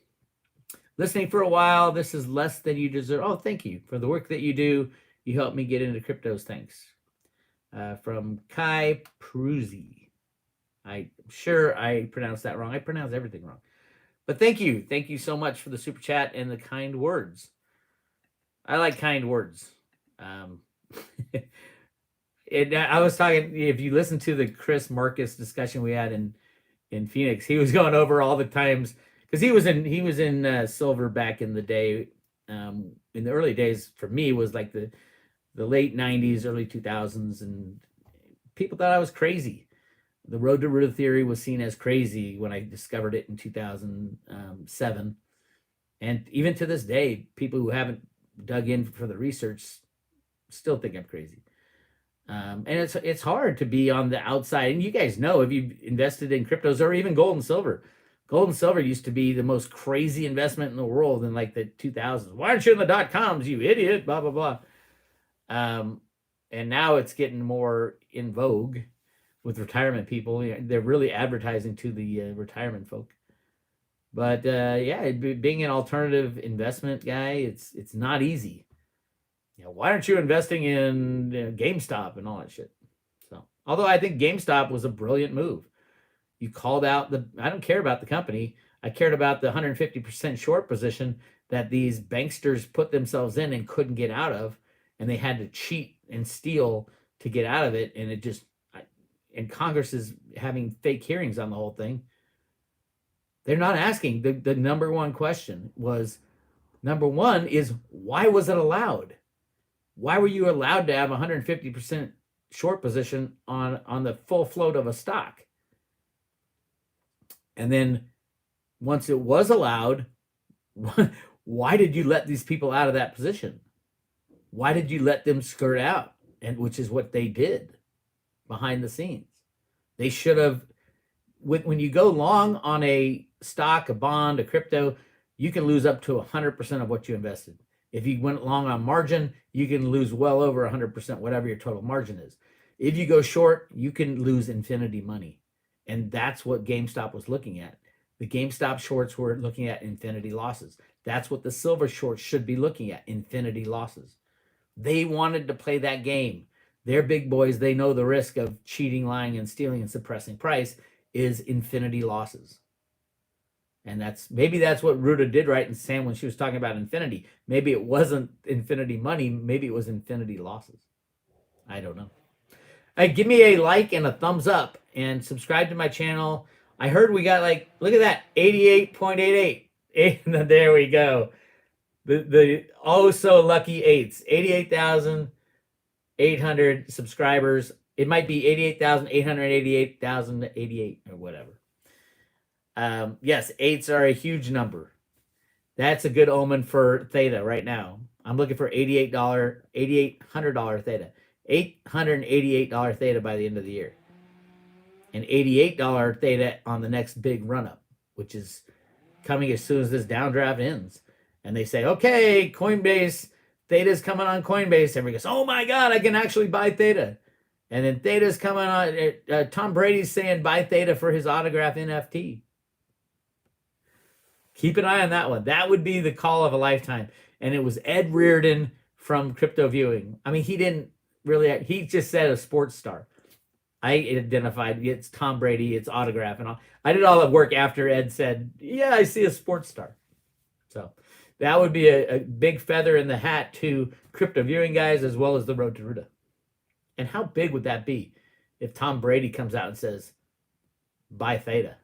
Listening for a while. This is less than you deserve. Oh, thank you for the work that you do. You helped me get into cryptos. Thanks. From Kai Pruzzi. I'm sure I pronounced that wrong. I pronounce everything wrong. But thank you. Thank you so much for the super chat and the kind words. I like kind words. I was talking, if you listen to the Chris Marcus discussion we had in Phoenix, he was going over all the times, because he was in silver back in the day. In the early days, for me, was like the late 90s, early 2000s, and people thought I was crazy. The road to Ruta theory was seen as crazy when I discovered it in 2007. And even to this day, people who haven't dug in for the research still think I'm crazy. And it's hard to be on the outside. And you guys know, if you've invested in cryptos or even gold and silver, gold and silver used to be the most crazy investment in the world in like the 2000s. Why aren't you in the .coms, you idiot? Blah, blah, blah. And now it's getting more in vogue with retirement people. They're really advertising to the retirement folk. But yeah, being an alternative investment guy, it's not easy. Why aren't you investing in GameStop and all that shit? So, although I think GameStop was a brilliant move. You called out I don't care about the company. I cared about the 150% short position that these banksters put themselves in and couldn't get out of, and they had to cheat and steal to get out of it. And and Congress is having fake hearings on the whole thing. They're not asking. The number one question was, number one is, why was it allowed? Why were you allowed to have 150% short position on the full float of a stock? And then once it was allowed, why did you let these people out of that position? Why did you let them skirt out? And which is what they did behind the scenes. They should have, when you go long on a stock, a bond, a crypto, you can lose up to 100% of what you invested. If you went long on margin, you can lose well over 100%, whatever your total margin is. If you go short, you can lose infinity money. And that's what GameStop was looking at. The GameStop shorts were looking at infinity losses. That's what the silver shorts should be looking at, infinity losses. They wanted to play that game. They're big boys. They know the risk of cheating, lying, and stealing and suppressing price is infinity losses. And maybe that's what Ruta did right in Sam when she was talking about infinity. Maybe it wasn't infinity money. Maybe it was infinity losses. I don't know. Hey, give me a like and a thumbs up and subscribe to my channel. I heard we got look at that, 88.88. There we go. The oh so lucky eights, 88,800 subscribers. It might be 88,888,088 or whatever. Yes, eights are a huge number. That's a good omen for Theta right now. I'm looking for $8,800 Theta. $888 Theta by the end of the year. And $88 Theta on the next big run-up, which is coming as soon as this downdraft ends. And they say, okay, Coinbase, Theta's coming on Coinbase. Everybody goes, oh my God, I can actually buy Theta. And then Theta's coming on. Tom Brady's saying buy Theta for his autograph NFT. Keep an eye on that one. That would be the call of a lifetime. And it was Ed Reardon from Crypto Viewing. I mean, he didn't really, he just said a sports star. I identified it's Tom Brady, it's autograph and all. I did all the work after Ed said, yeah, I see a sports star. So that would be a big feather in the hat to Crypto Viewing guys as well as the Road to Ruta. And how big would that be if Tom Brady comes out and says, buy Theta?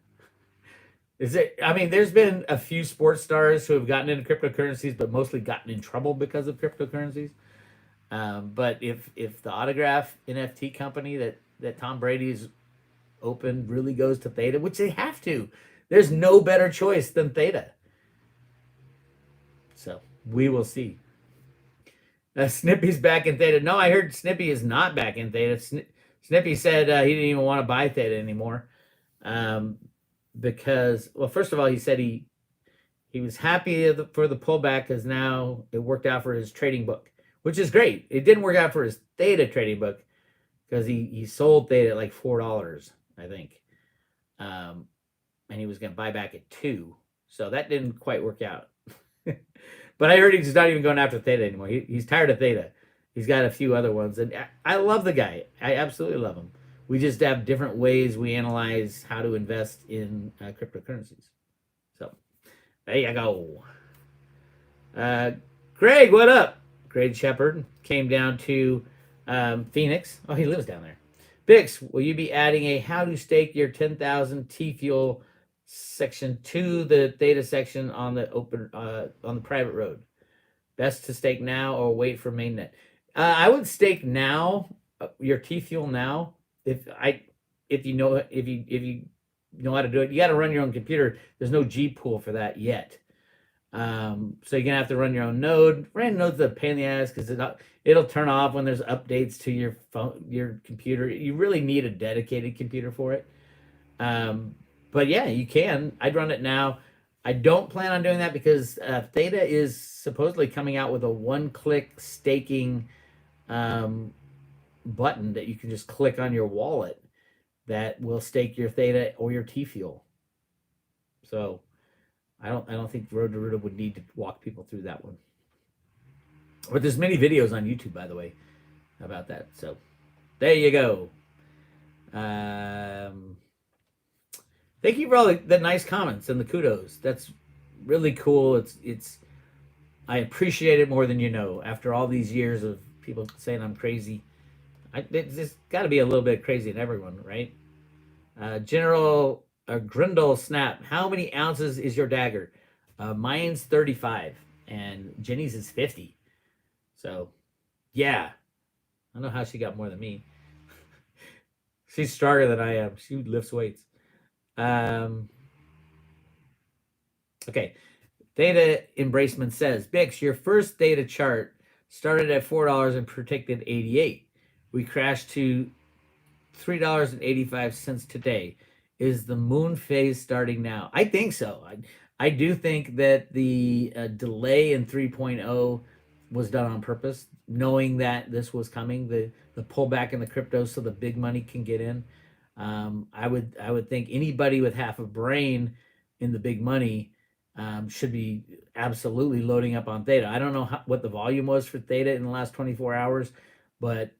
Is it? I mean, there's been a few sports stars who have gotten into cryptocurrencies, but mostly gotten in trouble because of cryptocurrencies. But if the autograph NFT company that Tom Brady's opened really goes to Theta, which they have to, there's no better choice than Theta. So we will see. Snippy's back in Theta. No, I heard Snippy is not back in Theta. Snippy said he didn't even want to buy Theta anymore, um, because, well, first of all, he said he was happy for the pullback because now it worked out for his trading book, which is great. It didn't work out for his Theta trading book because he sold Theta at like $4, I think, and he was going to buy back at $2, so that didn't quite work out. But I heard he's not even going after Theta anymore. He's tired of Theta. He's got a few other ones, and I love the guy. I absolutely love him. We just have different ways we analyze how to invest in cryptocurrencies. So there you go. Greg, what up? Greg Shepard came down to Phoenix. Oh, he lives down there. Bix, will you be adding a how to stake your 10,000 T fuel section to the Theta section on the private road? Best to stake now or wait for mainnet? I would stake now, your T fuel now. If you know how to do it, you got to run your own computer. There's no G pool for that yet. So you're gonna have to run your own node. Random node's a pain in the ass because it'll turn off when there's updates to your phone, your computer. You really need a dedicated computer for it. But yeah, you can. I'd run it now. I don't plan on doing that because Theta is supposedly coming out with a one-click staking button that you can just click on your wallet that will stake your Theta or your T fuel. So I don't think Road to Ruta would need to walk people through that one. But there's many videos on YouTube, by the way, about that. So there you go. Thank you for all the nice comments and the kudos. That's really cool. It's I appreciate it more than you know. After all these years of people saying I'm crazy, there's got to be a little bit crazy in everyone, right? General Grindle Snap, how many ounces is your dagger? Mine's 35, and Jenny's is 50. So, yeah, I don't know how she got more than me. She's stronger than I am. She lifts weights. Okay. Theta Embracement says, Bix, your first Theta chart started at $4 and predicted 88. We crashed to $3.85 today. Is the moon phase starting now? I think so. I do think that the delay in 3.0 was done on purpose, knowing that this was coming, the pullback in the crypto so the big money can get in. I would think anybody with half a brain in the big money should be absolutely loading up on Theta. I don't know what the volume was for Theta in the last 24 hours, but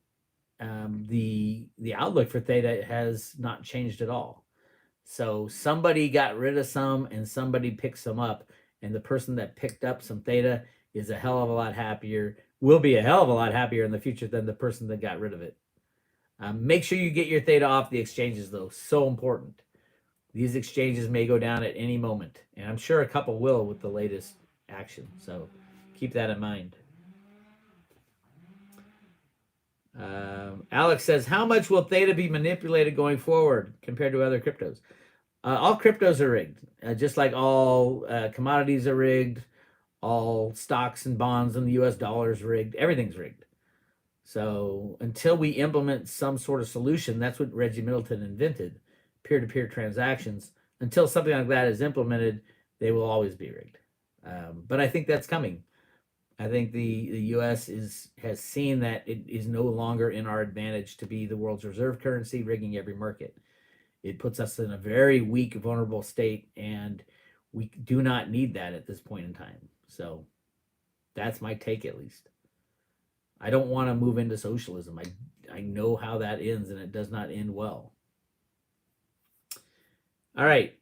the outlook for Theta has not changed at all. So somebody got rid of some and somebody picked some up, and the person that picked up some Theta is a hell of a lot happier, will be a hell of a lot happier in the future than the person that got rid of it. Make sure you get your Theta off the exchanges, though. So important. These exchanges may go down at any moment, and I'm sure a couple will with the latest action. So keep that in mind. Alex says, how much will Theta be manipulated going forward compared to other cryptos? All cryptos are rigged, just like all commodities are rigged, all stocks and bonds and the US dollar is rigged. Everything's rigged. So until we implement some sort of solution, that's what Reggie Middleton invented, peer-to-peer transactions. Until something like that is implemented, they will always be rigged. But I think that's coming. I think the U.S. has seen that it is no longer in our advantage to be the world's reserve currency, rigging every market. It puts us in a very weak, vulnerable state, and we do not need that at this point in time. So that's my take, at least. I don't want to move into socialism. I know how that ends, and it does not end well. All right.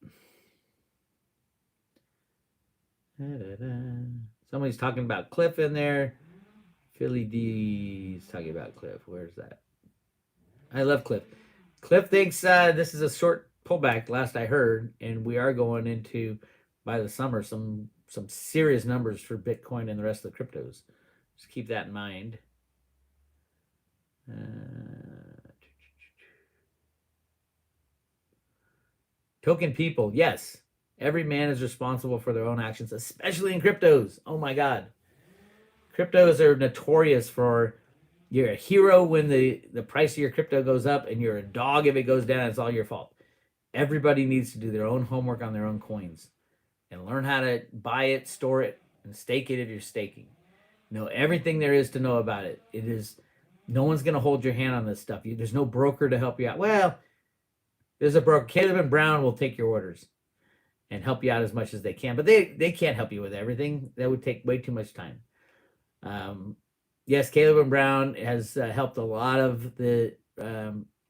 Somebody's talking about Cliff in there. Philly D's talking about Cliff. Where's that? I love Cliff. Cliff thinks this is a pullback last I heard, and we are going into by the summer some serious numbers for Bitcoin and the rest of the cryptos. Just keep that in mind. Token people, yes. Every man is responsible for their own actions, especially in cryptos. Oh my God. Cryptos are notorious for you're a hero when the price of your crypto goes up, and you're a dog if it goes down. It's all your fault. Everybody needs to do their own homework on their own coins and learn how to buy it, store it, and stake it if you're staking. Know everything there is to know about it. It is no one's going to hold your hand on this stuff. There's no broker to help you out. Well, there's a broker. Caleb and Brown will take your orders and help you out as much as they can, but they can't help you with everything. That would take way too much time. Yes, Caleb and Brown has helped a lot of the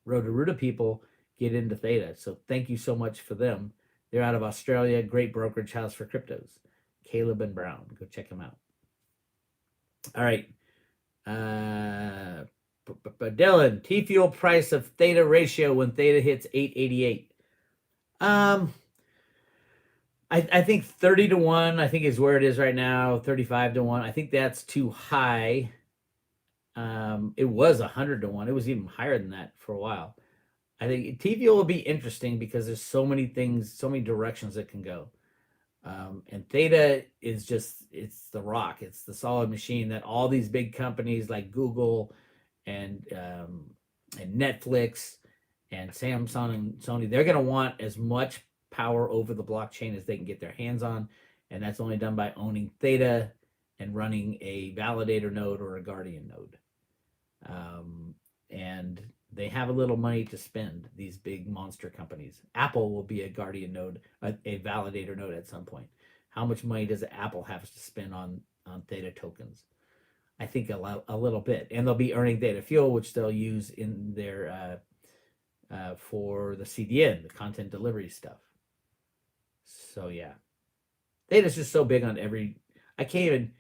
Roto-Rooter people get into Theta. So thank you so much for them. They're out of Australia, great brokerage house for cryptos. Caleb and Brown, go check them out. All right. Dylan, T-fuel price of Theta ratio when Theta hits 888. I think 30 to 1, I think is where it is right now, 35 to 1. I think that's too high. It was 100 to 1. It was even higher than that for a while. I think T-fuel will be interesting because there's so many things, so many directions it can go. And Theta is just, it's the rock. It's the solid machine that all these big companies like Google and Netflix and Samsung and Sony, they're going to want as much power over the blockchain as they can get their hands on. And that's only done by owning Theta and running a validator node or a guardian node. And they have a little money to spend, these big monster companies. Apple will be a guardian node, a validator node at some point. How much money does Apple have to spend on Theta tokens? I think a little bit. And they'll be earning Theta fuel, which they'll use in their for the CDN, the content delivery stuff. So yeah, Theta's just so big on every. I can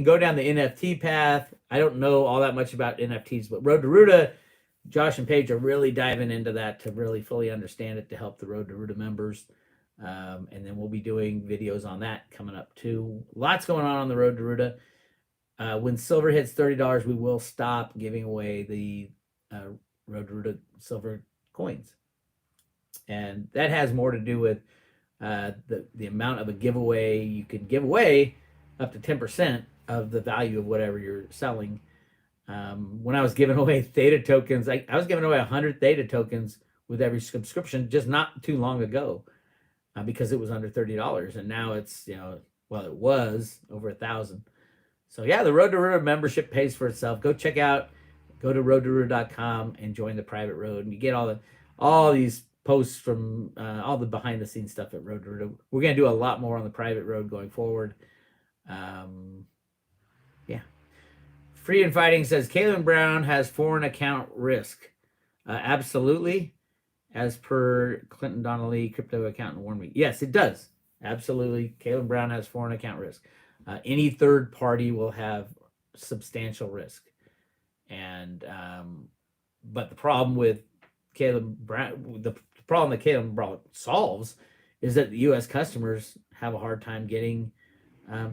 go down the NFT path. I don't know all that much about NFTs, but Roto-Rooter, Josh and Paige are really diving into that to really fully understand it to help the Roto-Rooter members. And then we'll be doing videos on that coming up too. Lots going on the Roto-Rooter. When silver hits $30, we will stop giving away the Roto-Rooter silver coins. And that has more to do with the amount of a giveaway. You can give away up to 10% of the value of whatever you're selling. When I was giving away Theta tokens, I was giving away 100 Theta tokens with every subscription just not too long ago because it was under $30. And now it's, it was over 1,000. So yeah, the Roto-Rooter membership pays for itself. Go to rotorooter.com and join the private road. And you get all these posts from all the behind the scenes stuff at Roto-Rooter. We're going to do a lot more on the private road going forward. Yeah. Free and Fighting says Caleb Brown has foreign account risk. Absolutely. As per Clinton Donnelly, crypto accountant warned me. Yes, it does. Absolutely. Caleb Brown has foreign account risk. Any third party will have substantial risk. And but the problem with Caleb Brown, the problem that Caleb Brown solves is that the U.S. customers have a hard time getting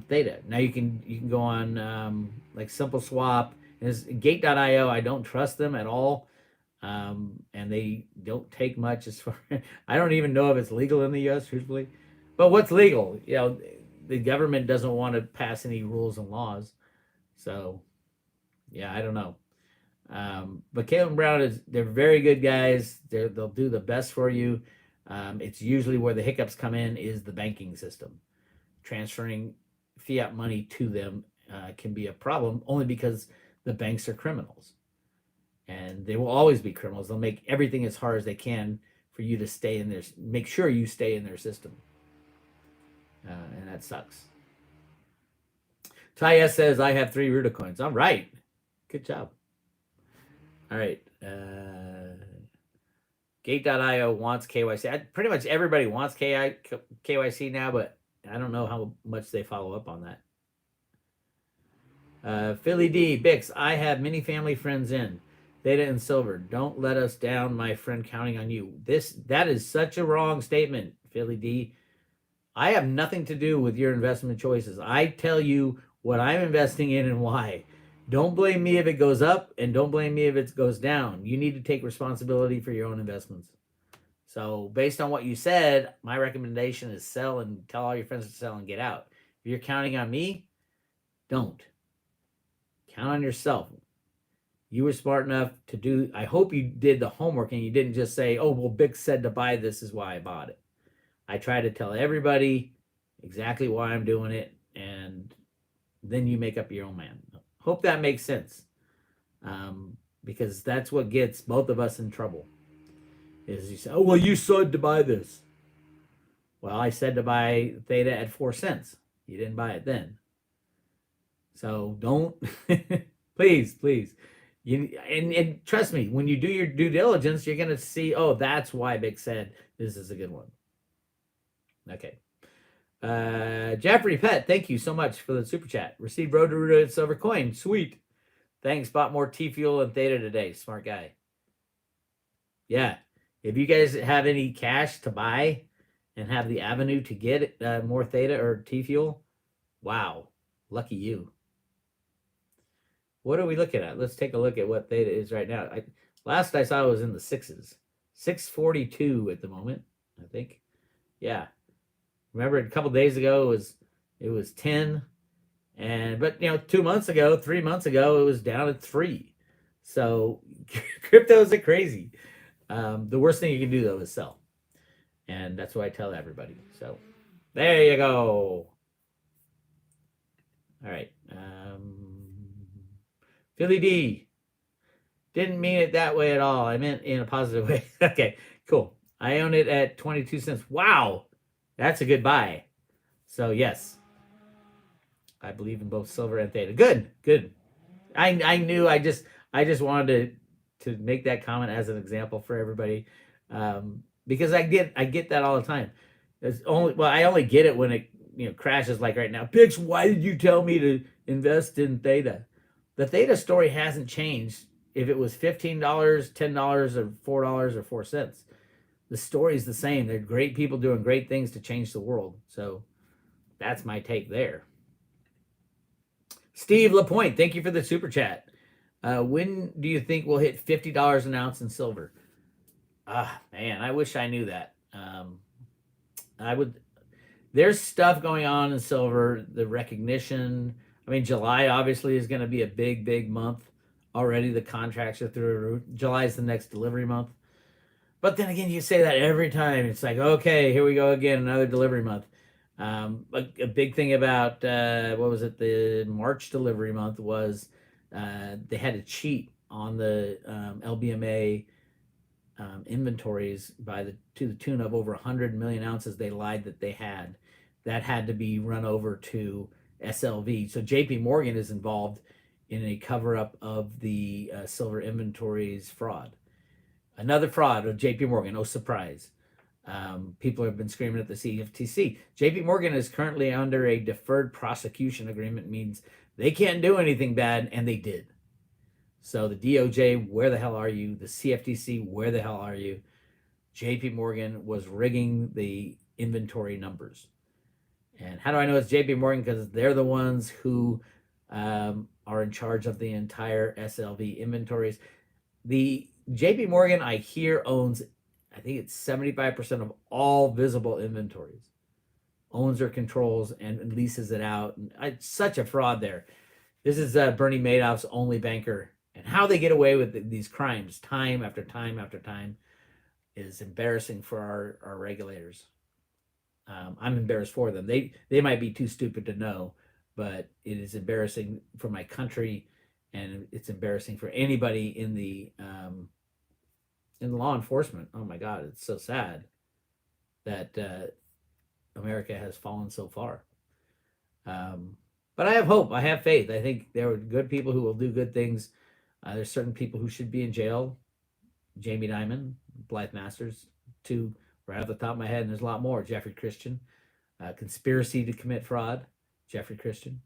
Theta. Now you can go on like Simple Swap. Gate.io, I don't trust them at all. And they don't take much as far. I don't even know if it's legal in the U.S. truthfully. But what's legal? The government doesn't want to pass any rules and laws. So, yeah, I don't know. But Caleb Brown they're very good guys. They'll do the best for you. It's usually where the hiccups come in is the banking system. Transferring fiat money to them can be a problem only because the banks are criminals. And they will always be criminals. They'll make everything as hard as they can for you to stay in make sure you stay in their system. And that sucks. Ty S says, I have 3 Ruta coins. All right. Good job. All right. Gate.io wants KYC. Pretty much everybody wants KYC now, but I don't know how much they follow up on that. Philly D, Bix, I have many family friends in. Theta and silver. Don't let us down, my friend. Counting on you. That is such a wrong statement, Philly D. I have nothing to do with your investment choices. I tell you what I'm investing in and why. Don't blame me if it goes up, and don't blame me if it goes down. You need to take responsibility for your own investments. So, based on what you said, my recommendation is sell and tell all your friends to sell and get out. If you're counting on me, don't. Count on yourself. You were smart enough to do, I hope you did the homework and you didn't just say, oh, well, Bix said to buy this is why I bought it. I try to tell everybody exactly why I'm doing it, and then you make up your own mind. Hope that makes sense, because that's what gets both of us in trouble. Is you say, oh, well, you said to buy this. Well, I said to buy Theta at 4 cents. You didn't buy it then. So don't, please. And trust me, when you do your due diligence, you're going to see, oh, that's why Bix said this is a good one. Okay. Jeffrey Pett, thank you so much for the super chat. Received Roto-Rooter and Silver Coin. Sweet. Thanks. Bought more T-Fuel and Theta today. Smart guy. Yeah. If you guys have any cash to buy and have the avenue to get more Theta or T-Fuel, wow. Lucky you. What are we looking at? Let's take a look at what Theta is right now. Last I saw it was in the sixes. 642 at the moment, I think. Yeah. Remember a couple days ago it was 10, but 2 months ago, 3 months ago, it was down at 3. So cryptos are crazy. The worst thing you can do though is sell, and that's what I tell everybody. So there you go. All right, Philly D. Didn't mean it that way at all. I meant in a positive way. Okay, cool. I own it at 22 cents. Wow. That's a good buy. So yes, I believe in both silver and Theta. Good. I knew. I just wanted to make that comment as an example for everybody, because I get that all the time. I only get it when it crashes like right now. Bix, why did you tell me to invest in Theta? The Theta story hasn't changed. If it was $15, $10, or $4 or 4 cents. The story is the same. They're great people doing great things to change the world. So that's my take there. Steve Lapointe, thank you for the super chat. When do you think we'll hit $50 an ounce in silver? Man, I wish I knew that. I would. There's stuff going on in silver. The recognition. I mean, July obviously is going to be a big month. Already the contracts are through. July is the next delivery month. But then again, you say that every time. It's like, okay, here we go again, another delivery month. A big thing about, what was it, the March delivery month was they had to cheat on the LBMA inventories to the tune of over 100 million ounces they lied that they had. That had to be run over to SLV. So JP Morgan is involved in a cover-up of the silver inventories fraud. Another fraud of JP Morgan, no surprise. People have been screaming at the CFTC. JP Morgan is currently under a deferred prosecution agreement, means they can't do anything bad, and they did. So the DOJ, where the hell are you? The CFTC, where the hell are you? JP Morgan was rigging the inventory numbers. And how do I know it's JP Morgan? Because they're the ones who are in charge of the entire SLV inventories. The JP Morgan, I hear, owns, I think it's 75% of all visible inventories. Owns or controls and leases it out. And it's such a fraud there. This is Bernie Madoff's only banker. And how they get away with these crimes time after time after time is embarrassing for our regulators. I'm embarrassed for them. They might be too stupid to know, but it is embarrassing for my country, and it's embarrassing for anybody in the law enforcement. Oh my God, it's so sad that America has fallen so far. But I have hope. I have faith. I think there are good people who will do good things. There's certain people who should be in jail. Jamie Dimon, Blythe Masters, two right off the top of my head, and there's a lot more. Jeffrey Christian, conspiracy to commit fraud, Jeffrey Christian,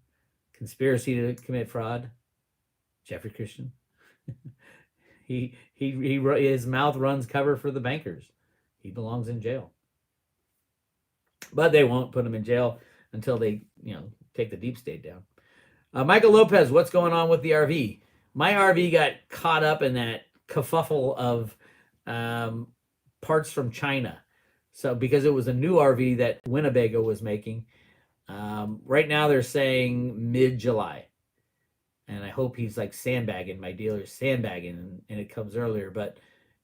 conspiracy to commit fraud, Jeffrey Christian. His mouth runs cover for the bankers. He belongs in jail. But they won't put him in jail until they, take the deep state down. Michael Lopez, what's going on with the RV? My RV got caught up in that kerfuffle of parts from China. So because it was a new RV that Winnebago was making, right now they're saying mid-July. And I hope he's like sandbagging, my dealer's sandbagging, and it comes earlier. But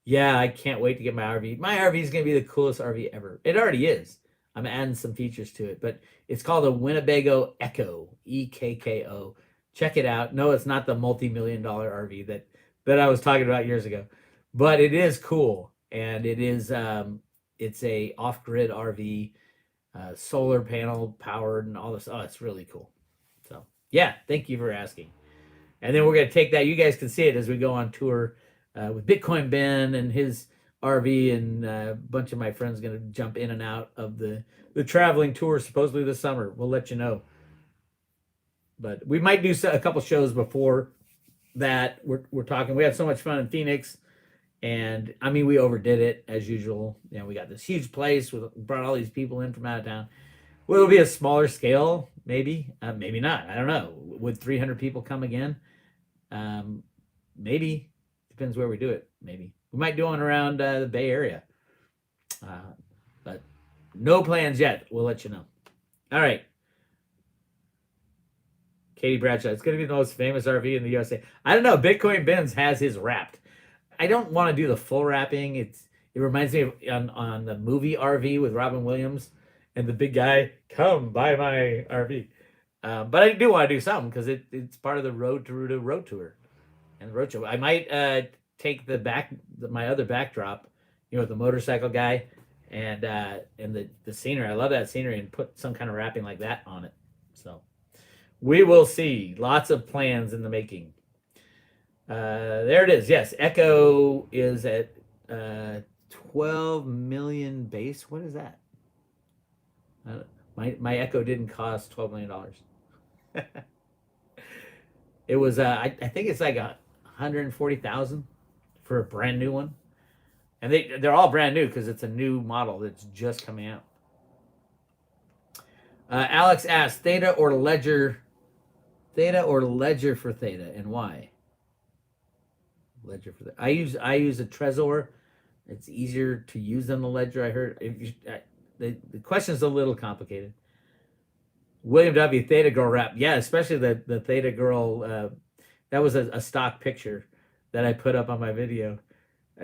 yeah, I can't wait to get my RV. My RV is going to be the coolest RV ever. It already is. I'm adding some features to it, but it's called a Winnebago Echo, EKKO. Check it out. No, it's not the multi-million-dollar RV that I was talking about years ago, but it is cool, and it is it's a off-grid RV, solar panel powered, and all this. Oh, it's really cool. So yeah, thank you for asking. And then we're going to take that. You guys can see it as we go on tour with Bitcoin Ben and his RV, and a bunch of my friends going to jump in and out of the traveling tour supposedly this summer. We'll let you know. But we might do a couple shows before that. We're talking. We had so much fun in Phoenix, and I mean, we overdid it as usual. We got this huge place. We brought all these people in from out of town. Will it be a smaller scale? Maybe, maybe not. I don't know. Would 300 people come again? Maybe. Depends where we do it. Maybe we might do one around the Bay Area, but no plans yet. We'll let you know. All right. Katie Bradshaw. It's going to be the most famous RV in the USA. I don't know. Bitcoin Benz has his wrapped. I don't want to do the full wrapping. It reminds me of on the movie RV with Robin Williams and the big guy, come buy my RV. But I do want to do something because it's part of the Road to Ruta road tour. And the road show. I might take my other backdrop, the motorcycle guy and the scenery. I love that scenery, and put some kind of wrapping like that on it. So we will see. Lots of plans in the making. There it is. Yes, Echo is at 12 million base. What is that? My Echo didn't cost $12 million. It was I think it's like 140,000 for a brand new one, and they're all brand new because it's a new model that's just coming out. Alex asked, Theta or Ledger for Theta, and why? Ledger for Theta. I use a Trezor. It's easier to use than the Ledger. I heard the question is a little complicated. William W. Theta Girl wrap. Yeah, especially the Theta Girl. That was a stock picture that I put up on my video.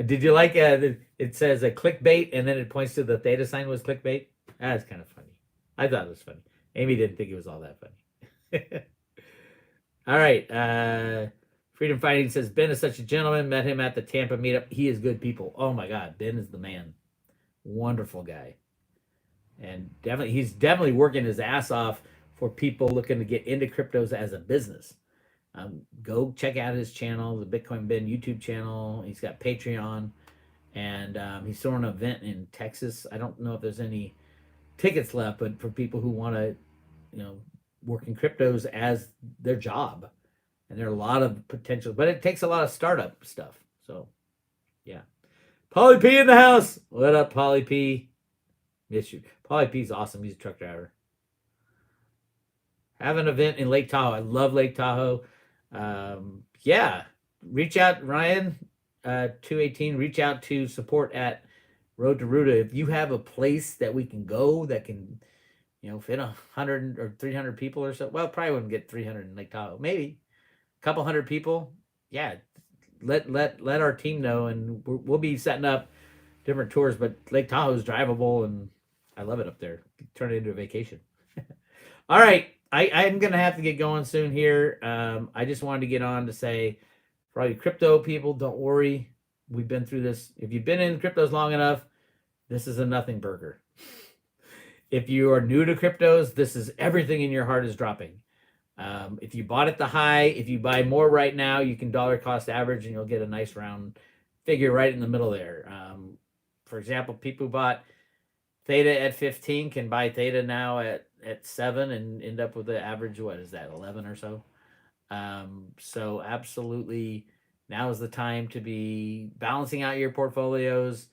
Did you like it says a clickbait, and then it points to the Theta sign was clickbait? That's kind of funny. I thought it was funny. Amy didn't think it was all that funny. All right. Freedom Fighting says, Ben is such a gentleman. Met him at the Tampa meetup. He is good people. Oh, my God. Ben is the man. Wonderful guy. And he's definitely working his ass off for people looking to get into cryptos as a business. Go check out his channel, the Bitcoin Ben YouTube channel. He's got Patreon, and he's throwing an event in Texas. I don't know if there's any tickets left, but for people who want to, work in cryptos as their job, and there are a lot of potential, but it takes a lot of startup stuff. So, yeah. Polly P in the house. What up, Polly P? Miss you. Polly P's awesome. He's a truck driver. Have an event in Lake Tahoe. I love Lake Tahoe. Yeah. Reach out, Ryan, 218. Reach out to support at Road to Ruta. If you have a place that we can go that can, fit 100 or 300 people or so. Well, probably wouldn't get 300 in Lake Tahoe. Maybe a couple hundred people. Yeah. Let our team know, and we'll be setting up different tours. But Lake Tahoe is drivable, and I love it up there. Turn it into a vacation. All right. I'm going to have to get going soon here. I just wanted to get on to say, for all you crypto people, don't worry. We've been through this. If you've been in cryptos long enough, this is a nothing burger. If you are new to cryptos, this is everything in your heart is dropping. If you bought at the high, if you buy more right now, you can dollar cost average, and you'll get a nice round figure right in the middle there. For example, people who bought Theta at 15 can buy Theta now at 7 and end up with the average, what is that, 11 or so? So absolutely Now is the time to be balancing out your portfolios.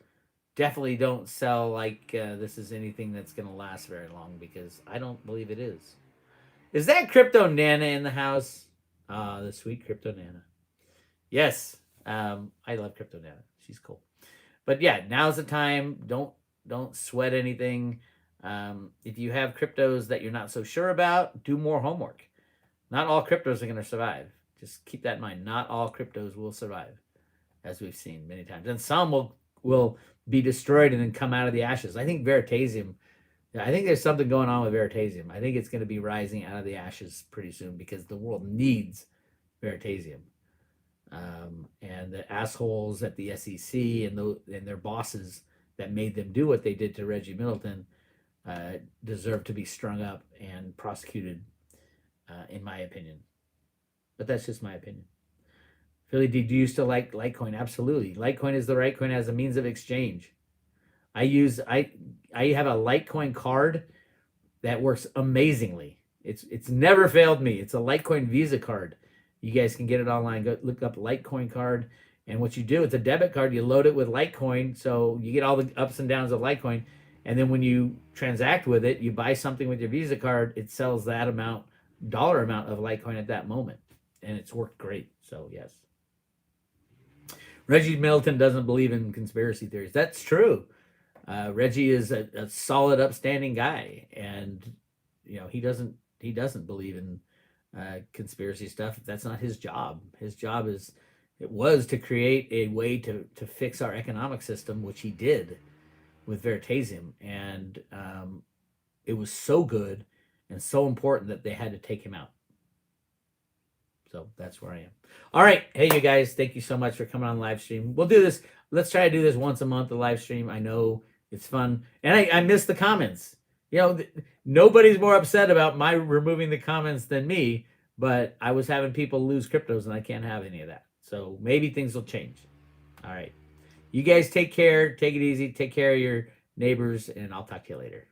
Definitely don't sell like this is anything that's going to last very long, because I don't believe it is. Is that Crypto Nana in the house? Ah, the sweet Crypto Nana. Yes, I love Crypto Nana. She's cool. But yeah, now's the time. Don't sweat anything. If you have cryptos that you're not so sure about, do more homework. Not all cryptos are going to survive. Just keep that in mind. Not all cryptos will survive, as we've seen many times, and some will be destroyed and then come out of the ashes. I think Veritasium. I think there's something going on with Veritasium. I think it's going to be rising out of the ashes pretty soon, because the world needs Veritasium. And the assholes at the SEC and their bosses that made them do what they did to Reggie Middleton deserve to be strung up and prosecuted, in my opinion. But that's just my opinion. Philly D, do you still like Litecoin? Absolutely. Litecoin is the right coin as a means of exchange. I have a Litecoin card that works amazingly. It's never failed me. It's a Litecoin Visa card. You guys can get it online. Go look up Litecoin card, and what you do, it's a debit card. You load it with Litecoin, so you get all the ups and downs of Litecoin. And then when you transact with it, you buy something with your Visa card. It sells that dollar amount of Litecoin at that moment, and it's worked great. So yes. Reggie Middleton doesn't believe in conspiracy theories. That's true. Reggie is a solid, upstanding guy, and he doesn't believe in conspiracy stuff. That's not his job. His job was to create a way to fix our economic system, which he did with Veritasium, and it was so good and so important that they had to take him out. So that's where I am. All right. Hey, you guys, thank you so much for coming on live stream. We'll do this. Let's try to do this once a month, a live stream. I know it's fun. And I miss the comments. Nobody's more upset about my removing the comments than me, but I was having people lose cryptos, and I can't have any of that. So maybe things will change. All right. You guys take care. Take it easy. Take care of your neighbors, and I'll talk to you later.